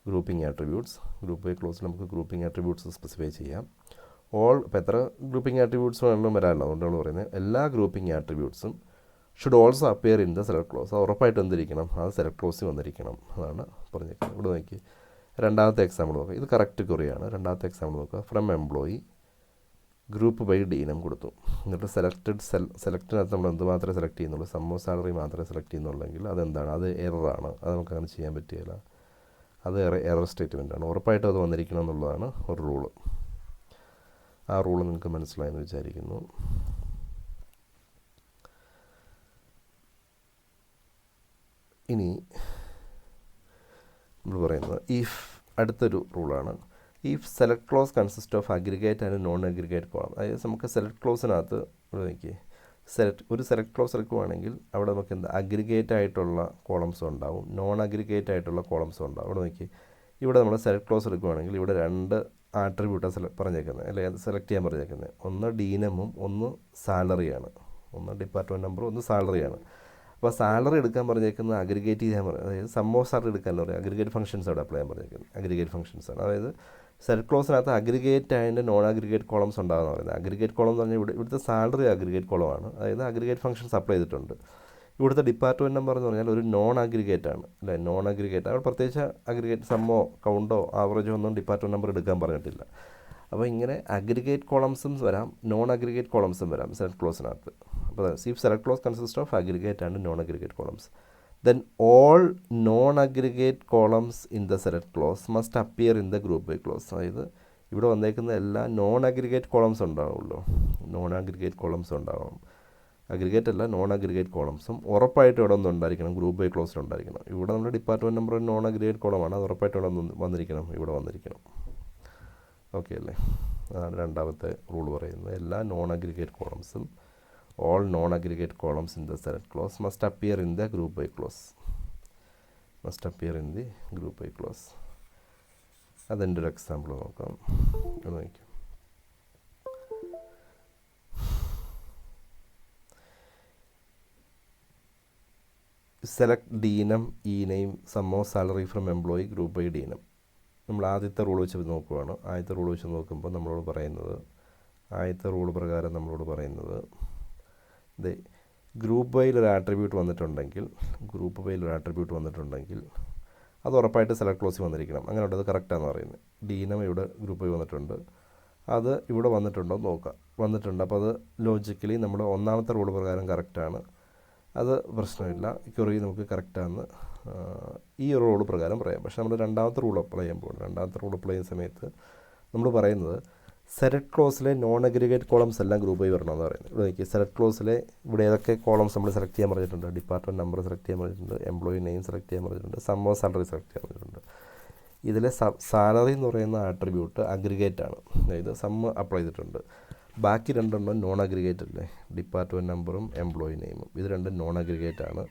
grouping attributes. Group by ക്ലോസിൽ നമുക്ക് ഗ്രൂപ്പിംഗ് ആട്രിബ്യൂട്ട്സ് സ്പെസിഫൈ ചെയ്യാം. ഇപ്പോൾ എത്ര ഗ്രൂപ്പിംഗ് ആട്രിബ്യൂട്ട്സ് വേണമെങ്കിലും വരാമല്ലോ. അതുകൊണ്ടാണ് പറയുന്നത് എല്ലാ ഗ്രൂപ്പിംഗ് ആട്രിബ്യൂട്ട്സും should also appear in the select clause. അത് ഉറപ്പായിട്ട് എന്തിരിക്കണം, അത് സെലക്ട് ക്ലോസിൽ വന്നിരിക്കണം. അതാണ് പറഞ്ഞിരിക്കുന്നത്. ഇവിടെ നോക്കി രണ്ടാമത്തെ എക്സാമ്പിൾ നോക്കുക. ഇത് കറക്റ്റ് ക്വറിയാണ്. രണ്ടാമത്തെ എക്സാമ്പിൾ നോക്കുക. ഫ്രം എംപ്ലോയി ഗ്രൂപ്പ് ബൈ ഡീനം കൊടുത്തു. എന്നിട്ട് സെലക്റ്റിനകത്ത് നമ്മൾ എന്ത് മാത്രമേ സെലക്ട് ചെയ്യുന്നുള്ളൂ, സം ഓഫ് സാലറി മാത്രമേ സെലക്ട് ചെയ്യുന്നുള്ളെങ്കിൽ അതെന്താണ്, അത് എററാണ്. അത് നമുക്ക് അങ്ങനെ ചെയ്യാൻ പറ്റുകയില്ല. അത് എറർ സ്റ്റേറ്റ്മെൻറ്റാണ്. ഉറപ്പായിട്ടും അത് വന്നിരിക്കണം എന്നുള്ളതാണ് ഒരു റൂള്. ആ റൂള് നിങ്ങൾക്ക് മനസ്സിലായെന്ന് വിചാരിക്കുന്നു. ഇനി നമ്മൾ പറയുന്നത് അടുത്തൊരു റൂളാണ്. Select clause consist of aggregate and non aggregate column. അതായത് നമുക്ക് സെലക്ട് ക്ലോസിനകത്ത് ഒരു സെലക്ട് ക്ലോസ് എടുക്കുകയാണെങ്കിൽ അവിടെ നമുക്ക് അഗ്രിഗേറ്റ് ആയിട്ടുള്ള കോളംസും ഉണ്ടാവും, നോൺ അഗ്രിഗേറ്റ് ആയിട്ടുള്ള കോളംസും ഉണ്ടാവും. ഇവിടെ നമ്മൾ സെലക്ട് ക്ലോസ് എടുക്കുകയാണെങ്കിൽ ഇവിടെ 2 ആട്രിബ്യൂട്ടാണ് പറഞ്ഞേക്കുന്നത്, അല്ലെങ്കിൽ സെലക്ട് ചെയ്യാൻ പറഞ്ഞേക്കുന്നത്. ഒന്ന് ഡീനമും ഒന്ന് സാലറിയാണ്. ഒന്ന് ഡിപ്പാർട്ട്മെൻറ്റ് നമ്പറും ഒന്ന് സാലറിയാണ്. അപ്പോൾ സാലറി എടുക്കാൻ പറഞ്ഞേക്കുന്നത് അഗ്രിഗേറ്റ് ചെയ്യാൻ പറഞ്ഞത്, അതായത് സം ഓഫ് സാലറി എടുക്കാനല്ലോ പറയും. അഗ്രിഗേറ്റ് ഫംഗ്ഷൻസ് അവിടെ അപ്ലൈ ചെയ്യാൻ പറഞ്ഞേക്കുന്നത്. അഗ്രിഗേറ്റ് ഫംഗ്ഷൻസാണ്. അതായത് സെലക്ട് ക്ലോസിനകത്ത് aggregate and non aggregate columns ഉണ്ടാകുന്ന പറയുന്നത്. അഗ്രിഗേറ്റ് കോളം എന്ന് പറഞ്ഞാൽ ഇവിടുത്തെ സാലറി അഗ്രിഗേറ്റ് കോളമാണ്, അതായത് അഗ്രിഗേറ്റ് ഫംഗ്ഷൻ സപ്ലൈ ചെയ്തിട്ടുണ്ട്. ഇവിടുത്തെ ഡിപ്പാർട്ട്മെൻറ്റ് നമ്പർ എന്ന് പറഞ്ഞാൽ ഒരു നോൺ അഗ്രിഗേറ്റ് ആണ് അല്ലേ, നോൺ അഗ്രിഗേറ്റ്. അവിടെ പ്രത്യേകിച്ച് അഗ്രിഗേറ്റ് സമ്മോ കൗണ്ടോ ആവറേജോ ഒന്നും ഡിപ്പാർട്ട്മെൻറ്റ് നമ്പർ എടുക്കാൻ പറഞ്ഞിട്ടില്ല. അപ്പോൾ ഇങ്ങനെ അഗ്രിഗേറ്റ് കോളംസും വരാം, നോൺ അഗ്രിഗേറ്റ് കോളംസും വരാം സെലക്ട് ക്ലോസിനകത്ത്. അപ്പോൾ if select clause consist of aggregate and non aggregate columns, then all non-aggregate columns in the select clause must appear in the group by clause. അതായത് ഇവിടെ വന്നേക്കുന്ന എല്ലാ നോൺ അഗ്രിഗേറ്റ് കോളംസ് ഉണ്ടാവുമല്ലോ, non aggregate columns ഉണ്ടാവണം. Aggregate അല്ല, non aggregate കോളംസും ഉറപ്പായിട്ട് ഇവിടെ ഒന്നും ഉണ്ടായിരിക്കണം, ഗ്രൂപ്പ് ബൈ ക്ലോസിൽ ഉണ്ടായിരിക്കണം. ഇവിടെ നമ്മുടെ ഡിപ്പാർട്ട്മെൻറ്റ് നമ്പർ നോൺ അഗ്രിഗേറ്റ് കോളമാണ്, അത് ഉറപ്പായിട്ട് ഇവിടെ വന്നിരിക്കണം, ഇവിടെ വന്നിരിക്കണം. ഓക്കെ അല്ലേ? അതാണ് രണ്ടാമത്തെ റൂൾ പറയുന്നത്. എല്ലാ നോൺ അഗ്രിഗേറ്റ് കോളംസും all non-aggregate columns in the select clause must appear in the group by clause. Must appear in the group by clause. അതിൻ്റെ ഒരു എക്സാമ്പിൾ നോക്കാം. നോക്കാം. സെലക്ട് ഡി നം E name sum of salary from employee group by D നം. നമ്മൾ ആദ്യത്തെ rule വെച്ച് നോക്കുവാണ്. ആദ്യത്തെ റൂൾ വെച്ച് നോക്കുമ്പോൾ നമ്മളോട് പറയുന്നത്, ആദ്യത്തെ റൂൾ പ്രകാരം നമ്മളോട് പറയുന്നത്, ഗ്രൂപ്പ് ബൈയിൽ ഒരു ആട്രിബ്യൂട്ട് വന്നിട്ടുണ്ടെങ്കിൽ, ഗ്രൂപ്പ് ബൈയിൽ ഒരു ആട്രിബ്യൂട്ട് വന്നിട്ടുണ്ടെങ്കിൽ അത് ഉറപ്പായിട്ട് സെലക്ട് ക്ലോസിൽ വന്നിരിക്കണം. അങ്ങനെ ഉണ്ട്, അത് കറക്റ്റാണെന്ന് പറയുന്നത്. ഡീനം ഇവിടെ ഗ്രൂപ്പ് ബൈ വന്നിട്ടുണ്ട്, അത് ഇവിടെ വന്നിട്ടുണ്ടോ നോക്കാം. വന്നിട്ടുണ്ട്, അപ്പോൾ അത് ലോജിക്കലി നമ്മൾ ഒന്നാമത്തെ റൂൾ പ്രകാരം കറക്റ്റാണ്, അത് പ്രശ്നമില്ല, ക്വറി നമുക്ക് കറക്റ്റാണെന്ന് ഈ ഒരു റൂൾ പ്രകാരം പറയാം. പക്ഷേ നമ്മൾ രണ്ടാമത്തെ റൂൾ അപ്ലൈ ചെയ്യുമ്പോൾ, രണ്ടാമത്തെ റൂൾ അപ്ലൈ ചെയ്യുന്ന സമയത്ത് നമ്മൾ പറയുന്നത് സെലക്ട് ക്ലോസിലെ നോൺ അഗ്രിഗേറ്റ് കോളംസ് എല്ലാം ഗ്രൂപ്പ് ആയി വരണമെന്ന് പറയുന്നത്. ഇവിടെ നോക്കി, സെലക്ട് ക്ലോസിലെ ഇവിടെ ഏതൊക്കെ കോളംസ് നമ്മൾ സെലക്ട് ചെയ്യാൻ പറഞ്ഞിട്ടുണ്ട്, ഡിപ്പാർട്ട്മെൻറ്റ് നമ്പർ സെലക്ട് ചെയ്യാൻ പറഞ്ഞിട്ടുണ്ട്, എംപ്ലോയി നെയിം സെലക്ട് ചെയ്യാൻ പറഞ്ഞിട്ടുണ്ട്, സം ഓഫ് സാലറി സെലക്ട് ചെയ്യാൻ പറഞ്ഞിട്ടുണ്ട്. ഇതിലെ സാലറി എന്ന് പറയുന്ന ആട്രിബ്യൂട്ട് അഗ്രിഗേറ്റ് ആണ്, അതായത് സം അപ്ലൈ ചെയ്തിട്ടുണ്ട്. ബാക്കി രണ്ടെണ്ണം നോൺ അഗ്രിഗേറ്റ് അല്ലേ, ഡിപ്പാർട്ട്മെൻറ്റ് നമ്പറും എംപ്ലോയി നെയിമും, ഇത് രണ്ടും നോൺ അഗ്രിഗേറ്റ് ആണ്.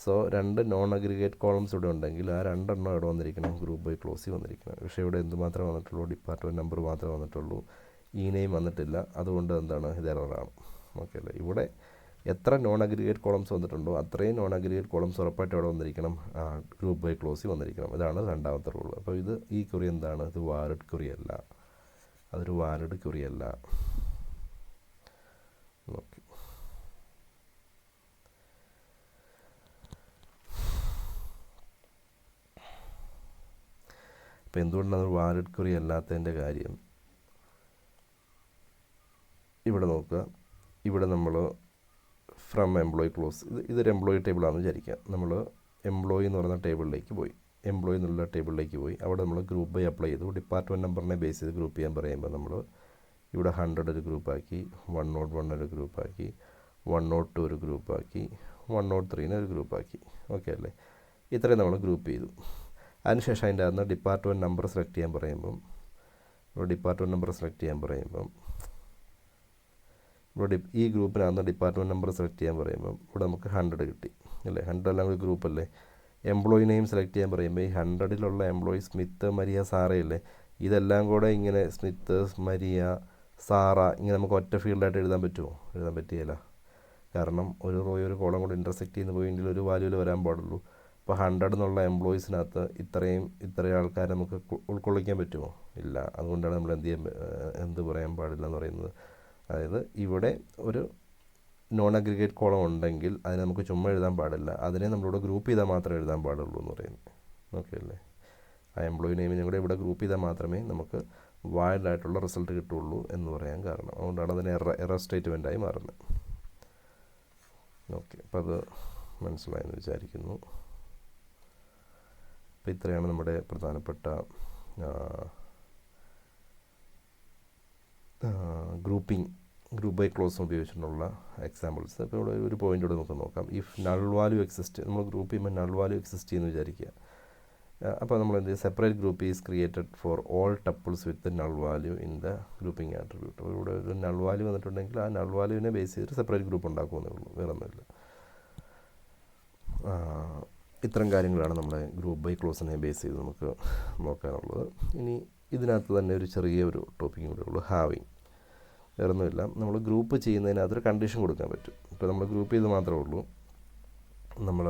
സോ രണ്ട് നോൺ അഗ്രിഗേറ്റ് കോളംസ് ഇവിടെ ഉണ്ടെങ്കിൽ ആ രണ്ടെണ്ണം ഇവിടെ വന്നിരിക്കണം, ഗ്രൂപ്പ് ബൈ ക്ലോസിൽ വന്നിരിക്കണം. പക്ഷേ ഇവിടെ എന്ത് മാത്രമേ വന്നിട്ടുള്ളൂ, ഡിപ്പാർട്ട്മെൻറ്റ് നമ്പർ മാത്രമേ വന്നിട്ടുള്ളൂ, ഈ നെയിം വന്നിട്ടില്ല. അതുകൊണ്ട് എന്താണ്, ഇത് എററാണ്. ഓക്കെ അല്ലേ? ഇവിടെ എത്ര നോൺ അഗ്രിഗേറ്റ് കോളംസ് വന്നിട്ടുണ്ടോ അത്രയും നോൺ അഗ്രിഗേറ്റ് കോളംസ് ഉറപ്പായിട്ട് ഇവിടെ വന്നിരിക്കണം, ഗ്രൂപ്പ് ബൈ ക്ലോസിൽ വന്നിരിക്കണം. ഇതാണ് രണ്ടാമത്തെ റൂൾ. അപ്പോൾ ഇത് ഈ ക്വറി എന്താണ്, ഇത് വാലിഡ് ക്വറി അല്ല, അതൊരു വാലിഡ് ക്വറി അല്ല. ഓക്കെ, അപ്പോൾ എന്തുകൊണ്ടാണ് അത് വാലിഡ് ക്വറി അല്ലാത്തതിൻ്റെ കാര്യം, ഇവിടെ നോക്കുക. ഇവിടെ നമ്മൾ ഫ്രം എംപ്ലോയി ക്ലോസ്, ഇതൊരു എംപ്ലോയി ടേബിളാണെന്ന് വിചാരിക്കുക. നമ്മൾ എംപ്ലോയി എന്ന് പറയുന്ന ടേബിളിലേക്ക് പോയി, എംപ്ലോയി എന്നുള്ള ടേബിളിലേക്ക് പോയി, അവിടെ നമ്മൾ ഗ്രൂപ്പ് ബൈ അപ്ലൈ ചെയ്തു. ഡിപ്പാർട്ട്മെൻറ്റ് നമ്പറിനെ ബേസ് ചെയ്ത് ഗ്രൂപ്പ് ചെയ്യാൻ പറയുമ്പോൾ നമ്മൾ ഇവിടെ 100 ഒരു ഗ്രൂപ്പാക്കി, 101 ഒരു ഗ്രൂപ്പാക്കി, 102 ഒരു ഗ്രൂപ്പാക്കി, 103 ഒരു ഗ്രൂപ്പാക്കി. ഓക്കെ അല്ലേ? ഇത്രയും നമ്മൾ ഗ്രൂപ്പ് ചെയ്തു. അതിനുശേഷം അതിൻ്റെ അകത്ത് ഡിപ്പാർട്ട്മെൻറ്റ് നമ്പർ സെലക്ട് ചെയ്യാൻ പറയുമ്പം, ഡിപ്പാർട്ട്മെൻറ്റ് നമ്പർ സെലക്ട് ചെയ്യാൻ പറയുമ്പം ഇവിടെ ഈ ഗ്രൂപ്പിനകത്ത് ഡിപ്പാർട്ട്മെൻറ്റ് നമ്പർ സെലക്ട് ചെയ്യാൻ പറയുമ്പം ഇവിടെ നമുക്ക് 100 കിട്ടി അല്ലേ. 100 എല്ലാം ഒരു ഗ്രൂപ്പല്ലേ. എംപ്ലോയി നെയിം സെലക്ട് ചെയ്യാൻ പറയുമ്പോൾ ഈ 100-ലുള്ള എംപ്ലോയി സ്മിത്ത്, മരിയ, സാറയല്ലേ, ഇതെല്ലാം കൂടെ ഇങ്ങനെ സ്മിത്ത്, മരിയ, സാറ ഇങ്ങനെ നമുക്ക് ഒറ്റ ഫീൽഡായിട്ട് എഴുതാൻ പറ്റുമോ? എഴുതാൻ പറ്റിയല്ല. കാരണം ഒരു റോയും ഒരു കോളം കൂടെ ഇൻ്റർസെക്റ്റ് ചെയ്യുന്ന പോയിന്റിൽ ഒരു വാല്യൂവിൽ വരാൻ പാടുള്ളൂ. അപ്പോൾ 100 എന്നുള്ള എംപ്ലോയീസിനകത്ത് ഇത്രയും ആൾക്കാരെ നമുക്ക് ഉൾക്കൊള്ളിക്കാൻ പറ്റുമോ? ഇല്ല. അതുകൊണ്ടാണ് നമ്മൾ എന്ത് പറയാൻ പാടില്ല എന്ന് പറയുന്നത്. അതായത് ഇവിടെ ഒരു നോൺ അഗ്രിഗേറ്റ് കോളം ഉണ്ടെങ്കിൽ അതിനെ നമുക്ക് ചുമ്മാ എഴുതാൻ പാടില്ല, അതിനെ നമ്മളിവിടെ ഗ്രൂപ്പ് ചെയ്താൽ മാത്രമേ എഴുതാൻ പാടുള്ളൂ എന്ന് പറയുന്നത്. ഓക്കെ അല്ലേ? ആ എംപ്ലോയി നെയിമിനെ കൂടെ ഇവിടെ ഗ്രൂപ്പ് ചെയ്താൽ മാത്രമേ നമുക്ക് വാലിഡായിട്ടുള്ള റിസൾട്ട് കിട്ടുള്ളൂ എന്ന് പറയാൻ കാരണം. അതുകൊണ്ടാണ് അതിനെ എറർ സ്റ്റേറ്റ്മെൻറ്റായി മാറുന്നത്. ഓക്കെ, അപ്പോൾ അത് മനസ്സിലായെന്ന് വിചാരിക്കുന്നു. അപ്പോൾ ഇത്രയാണ് നമ്മുടെ പ്രധാനപ്പെട്ട ഗ്രൂപ്പ് ബൈ ക്ലോസ് ഉപയോഗിച്ചിട്ടുള്ള എക്സാമ്പിൾസ്. അപ്പോൾ ഇവിടെ ഒരു പോയിൻ്റ് കൂടെ നമുക്ക് നോക്കാം. ഇഫ് നൾ വാല്യൂ എക്സിസ്റ്റ്, നമ്മൾ ഗ്രൂപ്പ് ചെയ്യുമ്പോൾ നൾ വാല്യൂ എക്സിസ്റ്റ് ചെയ്യുമെന്ന് വിചാരിക്കുക. അപ്പോൾ നമ്മൾ എന്ത് ചെയ്യും, separate group is created for all tuples with null value in the grouping attribute. അപ്പോൾ ഇവിടെ ഒരു നൾ വാല്യൂ വന്നിട്ടുണ്ടെങ്കിൽ ആ നൾ വാല്യൂവിനെ ബേസ് ചെയ്തിട്ട് സെപ്പറേറ്റ് ഗ്രൂപ്പ് ഉണ്ടാക്കുമെന്നേ ഉള്ളൂ, വേറെ ഒന്നുമില്ല. ഇത്തരം കാര്യങ്ങളാണ് നമ്മുടെ ഗ്രൂപ്പ് ബൈ ക്ലോസിനെ ബേസ് ചെയ്ത് നമുക്ക് നോക്കാനുള്ളത്. ഇനി ഇതിനകത്ത് തന്നെ ഒരു ചെറിയൊരു ടോപ്പിക്കും കൂടെ ഉള്ളൂ, ഹാവിങ്. വേറെ ഒന്നുമില്ല, നമ്മൾ ഗ്രൂപ്പ് ചെയ്യുന്നതിനകത്തൊരു കണ്ടീഷൻ കൊടുക്കാൻ പറ്റും. ഇപ്പോൾ നമ്മൾ ഗ്രൂപ്പ് ചെയ്ത് മാത്രമേ ഉള്ളൂ. നമ്മൾ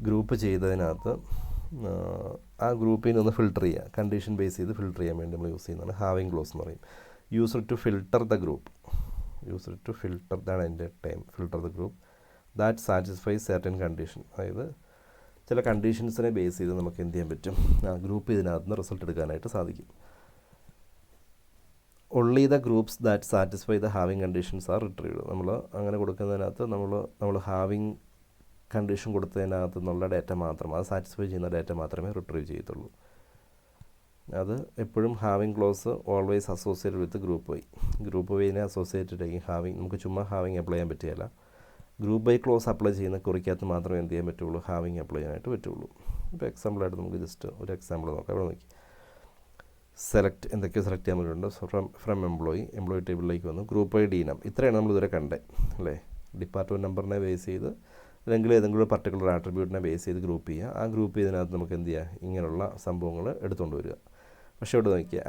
ഗ്രൂപ്പ് ചെയ്തതിനകത്ത് ആ ഗ്രൂപ്പിൽ നിന്ന് ഫിൽട്ടർ ചെയ്യുക, കണ്ടീഷൻ ബേസ് ചെയ്ത് ഫിൽട്ടർ ചെയ്യാൻ വേണ്ടി നമ്മൾ യൂസ് ചെയ്യുന്നതാണ് ഹാവിങ് ക്ലോസ് എന്ന് പറയും. User to filter the group, user to filter, ഇതാണ് എൻ്റെ time, filter the group that satisfies certain condition. അതായത് ചില കണ്ടീഷൻസിനെ ബേസ് ചെയ്ത് നമുക്ക് എന്ത് ചെയ്യാൻ പറ്റും, ആ ഗ്രൂപ്പ് ഇതിനകത്ത് നിന്ന് റിസൾട്ട് എടുക്കാനായിട്ട് സാധിക്കും. Only the groups that satisfy the having conditions R retrieved. നമ്മൾ അങ്ങനെ കൊടുക്കുന്നതിനകത്ത് നമ്മൾ ഹാവിങ് കണ്ടീഷൻ കൊടുത്തതിനകത്ത് നിന്നുള്ള ഡാറ്റ മാത്രം, അത് സാറ്റിസ്ഫൈ ചെയ്യുന്ന ഡാറ്റ മാത്രമേ റിട്രീവ് ചെയ്യത്തുള്ളൂ. അത് എപ്പോഴും having close always associated with group Y. Group വൈനെ associated ആയിരിക്കും ഹാവിങ്. നമുക്ക് ചുമ്മാ ഹാവിങ് അപ്ലൈ ചെയ്യാൻ പറ്റുകയില്ല. ഗ്രൂപ്പ് ബൈ ക്ലോസ് അപ്ലൈ ചെയ്യുന്ന കുറിക്കകത്ത് മാത്രമേ എന്ത് ചെയ്യാൻ പറ്റുള്ളൂ, ഹാവിങ് അപ്ലൈ ചെയ്യാനായിട്ട് പറ്റുള്ളൂ. ഇപ്പോൾ എക്സാമ്പിളായിട്ട് നമുക്ക് ജസ്റ്റ് ഒരു എക്സാമ്പിൾ നോക്കാം. ഇവിടെ നോക്കി, സെലക്ട് എന്തൊക്കെയോ സെലക്ട് ചെയ്യാൻ പറ്റുന്നുണ്ട്. ഫ്രം എംപ്ലോയി ടേബിളിലേക്ക് വന്നു, ഗ്രൂപ്പ് ഐ ഡീനം. ഇത്രയാണ് നമ്മൾ ഇതുവരെ കണ്ടത് അല്ലേ. ഡിപ്പാർട്ട്മെൻറ്റ് നമ്പറിനെ ബേസ് ചെയ്ത് അല്ലെങ്കിൽ ഏതെങ്കിലും പർട്ടിക്കുലർ ആട്രിബ്യൂട്ടിനെ ബേസ് ചെയ്ത് ഗ്രൂപ്പ് ചെയ്യുക. ആ ഗ്രൂപ്പ് ചെയ്തതിനകത്ത് നമുക്ക് എന്ത് ചെയ്യുക, ഇങ്ങനെയുള്ള സംഭവങ്ങൾ എടുത്തുകൊണ്ട് വരിക. പക്ഷേ ഇവിടെ നോക്കിക്കുക,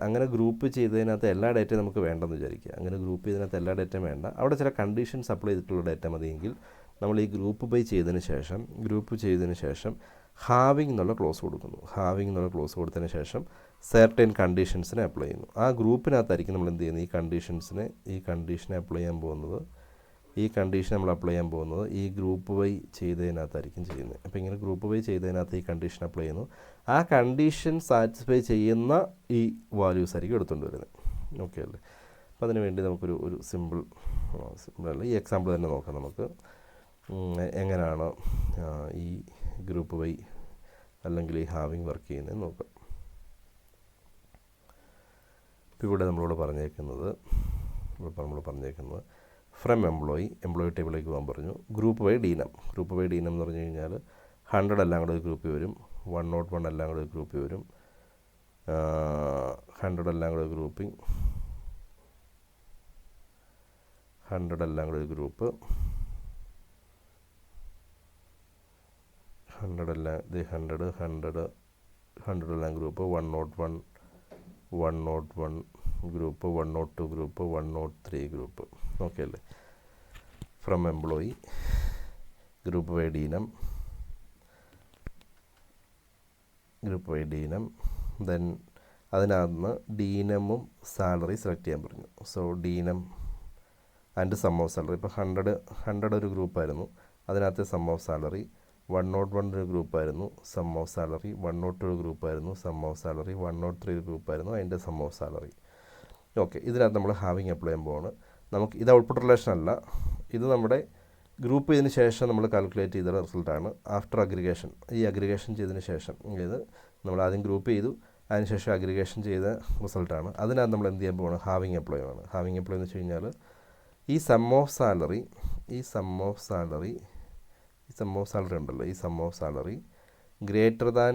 അങ്ങനെ ഗ്രൂപ്പ് ചെയ്തതിനകത്ത് എല്ലാ ഡേറ്റയും നമുക്ക് വേണ്ടെന്ന് വിചാരിക്കുക. അങ്ങനെ ഗ്രൂപ്പ് ചെയ്തതിനകത്ത് എല്ലാ ഡേറ്റയും വേണ്ട, അവിടെ ചില കണ്ടീഷൻസ് അപ്ലൈ ചെയ്തിട്ടുള്ള ഡേറ്റ മതിയെങ്കിൽ നമ്മൾ ഈ ഗ്രൂപ്പ് ചെയ്തതിന് ശേഷം ഹാവിങ് എന്നുള്ള ക്ലോസ് കൊടുക്കുന്നു. ഹാവിങ് എന്നുള്ള ക്ലോസ് കൊടുത്തതിന് ശേഷം സെർട്ടൻ കണ്ടീഷൻസിനെ അപ്ലൈ ചെയ്യുന്നു. ആ ഗ്രൂപ്പിനകത്തായിരിക്കും നമ്മൾ എന്ത് ചെയ്യുന്നത്, ഈ കണ്ടീഷനെ അപ്ലൈ ചെയ്യാൻ പോകുന്നത്, ഈ കണ്ടീഷൻ നമ്മൾ അപ്ലൈ ചെയ്യാൻ പോകുന്നത് ഈ ഗ്രൂപ്പ് വൈ ചെയ്തതിനകത്തായിരിക്കും ചെയ്യുന്നത്. അപ്പോൾ ഇങ്ങനെ ഗ്രൂപ്പ് വൈ ചെയ്തതിനകത്ത് ഈ കണ്ടീഷൻ അപ്ലൈ ചെയ്യുന്നു. ആ കണ്ടീഷൻ സാറ്റിസ്ഫൈ ചെയ്യുന്ന ഈ വാല്യൂസ് ആയിരിക്കും എടുത്തുകൊണ്ട് വരുന്നത്. ഓക്കെ അല്ലേ. അപ്പോൾ അതിന് വേണ്ടി നമുക്കൊരു സിമ്പിൾ അല്ല, ഈ എക്സാമ്പിൾ തന്നെ നോക്കാം. നമുക്ക് എങ്ങനെയാണ് ഈ ഗ്രൂപ്പ് വൈ അല്ലെങ്കിൽ ഈ ഹാവിങ് വർക്ക് ചെയ്യുന്നത് നോക്കാം. ഇപ്പോൾ ഇവിടെ നമ്മളോട് പറഞ്ഞേക്കുന്നത് ഫ്രം എംപ്ലോയി ടേബിളിലേക്ക് പോകാൻ പറഞ്ഞു. ഗ്രൂപ്പ് ബൈ ഡീനം എന്ന് പറഞ്ഞു കഴിഞ്ഞാൽ 100 എല്ലാം കൂടെ ഒരു ഗ്രൂപ്പിൽ വരും, 101 എല്ലാം കൂടെ ഒരു ഗ്രൂപ്പിൽ വരും, 100 എല്ലാം കൂടെ ഗ്രൂപ്പിംഗ്, 100 എല്ലാം കൂടെ ഒരു ഗ്രൂപ്പ്, 100 എല്ലാം 100 എല്ലാം group, 101 group, 102 group, 103 group. Okay അല്ലേ. ഫ്രം എംപ്ലോയി ഗ്രൂപ്പ് ബൈ ഡീനം ദെൻ അതിനകത്ത് നിന്ന് ഡീനമും സാലറി സെലക്ട് ചെയ്യാൻ പറഞ്ഞു. സോ ഡീനം ആൻഡ് സം ഓഫ് സാലറി. ഇപ്പോൾ 100 ഒരു ഗ്രൂപ്പായിരുന്നു, അതിനകത്ത് സം ഓഫ് സാലറി. 101 ഒരു ഗ്രൂപ്പായിരുന്നു, സം ഓഫ് സാലറി. 102 ഒരു ഗ്രൂപ്പായിരുന്നു, സം ഓഫ് സാലറി. 103 ഒരു ഗ്രൂപ്പായിരുന്നു, അതിൻ്റെ സം ഓഫ് സാലറി. ഓക്കെ, ഇതിനകത്ത് നമ്മൾ ഹാവിങ് അപ്ലൈ ചെയ്യാൻ പോവാണ്. നമുക്ക് ഇത് ഔട്ട്പുട്ട് റിലേഷൻ അല്ല, ഇത് നമ്മുടെ ഗ്രൂപ്പ് ചെയ്തതിന് ശേഷം നമ്മൾ കാൽക്കുലേറ്റ് ചെയ്ത റിസൾട്ടാണ്. ആഫ്റ്റർ അഗ്രിഗേഷൻ, ഈ അഗ്രിഗേഷൻ ചെയ്തതിന് ശേഷം, അതായത് നമ്മൾ ആദ്യം ഗ്രൂപ്പ് ചെയ്തു, അതിനുശേഷം അഗ്രിഗേഷൻ ചെയ്ത റിസൾട്ടാണ്. അതിനകത്ത് നമ്മൾ എന്ത് ചെയ്യാൻ പോവാണ്, ഹാവിങ് അപ്ലൈ ആണ്. ഹാവിങ് അപ്ലൈ എന്ന് വെച്ച് കഴിഞ്ഞാൽ ഈ സം ഓഫ് സാലറി ഉണ്ടല്ലോ, ഈ sum of salary greater than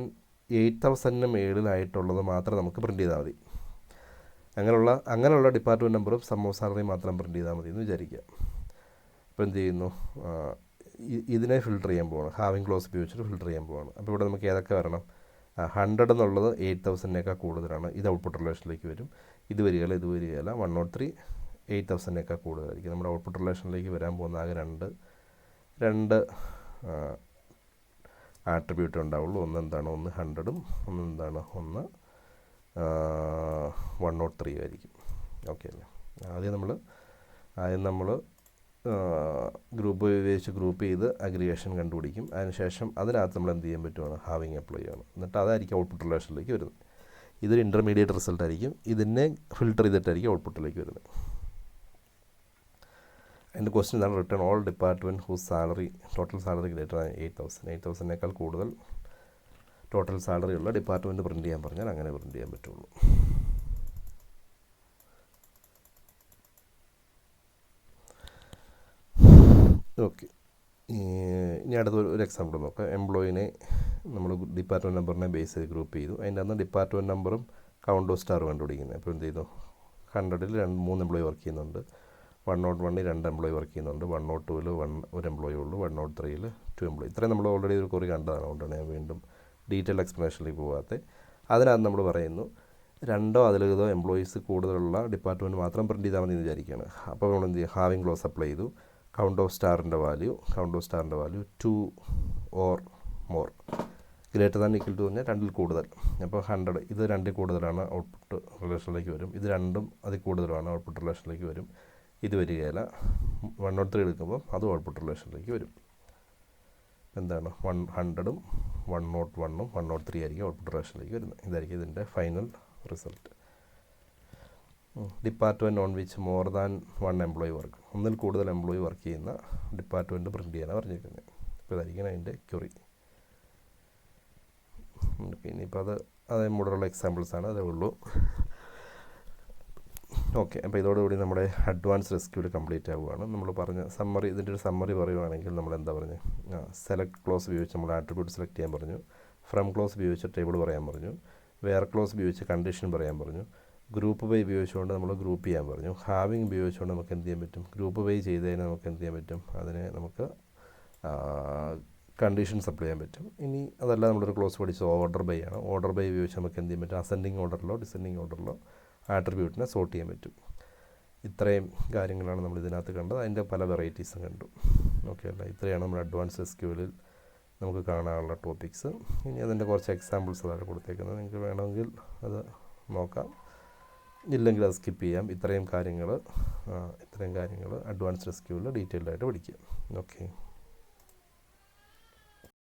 8,000 മേളിലായിട്ടുള്ളത് മാത്രം നമുക്ക് പ്രിൻറ്റ് ചെയ്താൽ മതി. അങ്ങനെയുള്ള ഡിപ്പാർട്ട്മെൻറ്റ് നമ്പറും സം ഓഫ് സാലറി മാത്രം പ്രിൻറ്റ് ചെയ്താൽ മതി എന്ന് വിചാരിക്കുക. അപ്പോൾ എന്ത് ചെയ്യുന്നു, ഇതിനെ ഫിൽട്ടർ ചെയ്യാൻ പോവാണ്, ഹാവിങ് ക്ലോസ് ഉപയോഗിച്ചിട്ട് ഫിൽട്ടർ ചെയ്യാൻ പോവാണ്. അപ്പോൾ ഇവിടെ നമുക്ക് ഏതൊക്കെ വരണം, 100 എന്നുള്ളത് 8,000-നേക്കാൾ കൂടുതലാണ്, ഇത് ഔട്ട്പുട്ട് റിലേഷനിലേക്ക് വരും. ഇത് വരികയില്ല 103 8,000-നേക്കാൾ കൂടുതലായിരിക്കും. നമ്മുടെ ഔട്ട്പുട്ട് റിലേഷനിലേക്ക് വരാൻ പോകുന്ന ആകെ രണ്ട് ആട്രിബ്യൂട്ട് ഉണ്ടാവുള്ളൂ. ഒന്ന് 100-ഉം ഒന്ന് 103 ആയിരിക്കും. ഓക്കെ അല്ലേ. ആദ്യം നമ്മൾ ഗ്രൂപ്പ് ഉപയോഗിച്ച് ഗ്രൂപ്പ് ചെയ്ത് അഗ്രിഗേഷൻ കണ്ടുപിടിക്കും. അതിനുശേഷം അതിനകത്ത് നമ്മൾ എന്ത് ചെയ്യാൻ പറ്റുവാണ്, ഹാവിങ് അപ്ലൈ ചെയ്യണം. എന്നിട്ട് അതായിരിക്കും ഔട്ട്പുട്ട് റിലേഷനിലേക്ക് വരുന്നത്. ഇതൊരു ഇൻ്റർമീഡിയറ്റ് റിസൾട്ട് ആയിരിക്കും. ഇതിനെ ഫിൽട്ടർ ചെയ്തിട്ടായിരിക്കും ഔട്ട്പുട്ടിലേക്ക് വരുന്നത്. അതിൻ്റെ ക്വസ്റ്റ്യൻ ഇതാണ്, return all department whose total salary greater than 8,000-നേക്കാൾ കൂടുതൽ ടോട്ടൽ സാലറി ഉള്ള ഡിപ്പാർട്ട്മെൻറ്റ് പ്രിൻറ്റ് ചെയ്യാൻ പറഞ്ഞാൽ അങ്ങനെ പ്രിൻറ്റ് ചെയ്യാൻ പറ്റുള്ളൂ. ഓക്കെ, ഇനി അടുത്ത ഒരു എക്സാമ്പിൾ നോക്കാം. എംപ്ലോയിനെ നമ്മൾ ഡിപ്പാർട്ട്മെൻറ്റ് നമ്പറിനെ ബേസ് ചെയ്ത് ഗ്രൂപ്പ് ചെയ്തു. അതിൻ്റെ അന്ന് ഡിപ്പാർട്ട്മെൻറ്റ് നമ്പറും കൗണ്ട് ഓഫ് സ്റ്റാർ കണ്ടുപിടിക്കുന്നത്. അപ്പോൾ എന്ത് ചെയ്തു, 100-ൽ 3 എംപ്ലോയി വർക്ക് ചെയ്യുന്നുണ്ട്, 101-ൽ 2 എംപ്ലോയി വർക്ക് ചെയ്യുന്നുണ്ട്, 102-ൽ 1 എംപ്ലോയി ഉള്ളൂ, 103-ൽ 2 എംപ്ലോയി. ഇത്രയും നമ്മൾ ഓൾറെഡി ഒരു കുറി കണ്ടതാണ്, അതുകൊണ്ടാണ് ഞാൻ വീണ്ടും ഡീറ്റെയിൽ എക്സ്പ്ലനേഷനിലേക്ക് പോകാത്തത്. അതിനകത്ത് നമ്മൾ പറയുന്നു 2 അതിലോ എംപ്ലോയീസ് കൂടുതലുള്ള ഡിപ്പാർട്ട്മെൻറ്റ് മാത്രം പ്രിൻറ്റ് ചെയ്താൽ മതി എന്ന് വിചാരിക്കുകയാണ്. അപ്പോൾ നമ്മൾ എന്ത് ചെയ്യും, ഹാവിങ് ക്ലോസ് അപ്ലൈ ചെയ്തു. കൗണ്ട് ഓഫ് സ്റ്റാറിൻ്റെ value 2 or more. Greater than equal to പറഞ്ഞാൽ 2ൽ കൂടുതൽ. അപ്പോൾ 100 ഇത് 2ൽ കൂടുതലാണ് ഔട്ട്പുട്ട് റിലേഷനിലേക്ക് വരും. ഇത് 2ഉം അതിൽ കൂടുതലാണ് ഔട്ട്പുട്ട് റിലേഷനിലേക്ക് വരും. ഇത് വരികയില്ല. 103 എടുക്കുമ്പോൾ അതും ഔട്ട്പുട്ട് റിലേഷനിലേക്ക് വരും. എന്താണ് 100ഉം 101ഉം 103 ആയിരിക്കും ഔട്ട്പുട്ട് റിലേഷനിലേക്ക് വരുന്നത്. ഇതായിരിക്കും ഇതിൻ്റെ final result. Department on which more than 1 employee work, ഒന്നിൽ കൂടുതൽ എംപ്ലോയി വർക്ക് ചെയ്യുന്ന ഡിപ്പാർട്ട്മെൻറ്റ് പ്രിൻറ്റ് ചെയ്യാനാണ് പറഞ്ഞിരിക്കുന്നത്. അപ്പോൾ ഇതായിരിക്കും അതിൻ്റെ ക്വറി. ഇനിയിപ്പോൾ അതേ മോഡലുള്ള എക്സാമ്പിൾസാണ്, അതേ ഉള്ളൂ. ഓക്കെ, അപ്പോൾ ഇതോടുകൂടി നമ്മുടെ അഡ്വാൻസ്ഡ് എസ്ക്യൂഎൽ കംപ്ലീറ്റ് ആവുകയാണ്. നമ്മൾ പറഞ്ഞ സമ്മറി, ഇതിൻ്റെ ഒരു സമ്മറി പറയുവാണെങ്കിൽ നമ്മൾ എന്താ പറഞ്ഞത്, സെലക്ട് ക്ലോസ് ഉപയോഗിച്ച് നമ്മൾ ആട്രിബ്യൂട്ട് സെലക്ട് ചെയ്യാൻ പറഞ്ഞു. ഫ്രം ക്ലോസ് ഉപയോഗിച്ച് ടേബിൾ പറയാൻ പറഞ്ഞു. വേർ ക്ലോസ് ഉപയോഗിച്ച് കണ്ടീഷൻ പറയാൻ പറഞ്ഞു. ഗ്രൂപ്പ് ബൈ ഉപയോഗിച്ചുകൊണ്ട് നമ്മൾ ഗ്രൂപ്പ് ചെയ്യാൻ പറഞ്ഞു. ഹാവിങ് ഉപയോഗിച്ചുകൊണ്ട് നമുക്ക് എന്ത് ചെയ്യാൻ പറ്റും, ഗ്രൂപ്പ് ബൈ ചെയ്ത് കഴിഞ്ഞാൽ നമുക്ക് എന്ത് ചെയ്യാൻ പറ്റും, അതിനെ നമുക്ക് കണ്ടീഷൻ സപ്ലൈ ചെയ്യാൻ പറ്റും. ഇനി അതല്ല, നമ്മളൊരു ക്ലോസ് പഠിച്ചത് ഓർഡർ ബൈ ആണ്. ഓർഡർ ബൈ ഉപയോഗിച്ച് നമുക്ക് എന്ത് ചെയ്യാൻ പറ്റും, അസെൻഡിങ് ഓർഡറിലോ ഡിസെൻഡിങ് ഓർഡറിലോ ആട്രിബ്യൂട്ടിനെ സോർട്ട് ചെയ്യാൻ പറ്റും. ഇത്രയും കാര്യങ്ങളാണ് നമ്മൾ ഇതിനകത്ത് കണ്ടത്. അതിൻ്റെ പല വെറൈറ്റീസും കണ്ടു. ഓക്കെ അല്ല, ഇത്രയാണ് നമ്മൾ അഡ്വാൻസ് എസ്ക്യൂഎല്ലിൽ നമുക്ക് കാണാനുള്ള ടോപ്പിക്സ്. ഇനി അതിൻ്റെ കുറച്ച് എക്സാമ്പിൾസ് അതാണ് കൊടുത്തേക്കുന്നത്. നിങ്ങൾക്ക് വേണമെങ്കിൽ അത് നോക്കാം, ഇല്ലെങ്കിൽ അത് സ്കിപ്പ് ചെയ്യാം. ഇത്രയും കാര്യങ്ങൾ അഡ്വാൻസ്ഡ് എസ്ക്യൂഎല്ലിൽ ഡീറ്റെയിൽഡായിട്ട് പഠിക്കുക. ഓക്കെ.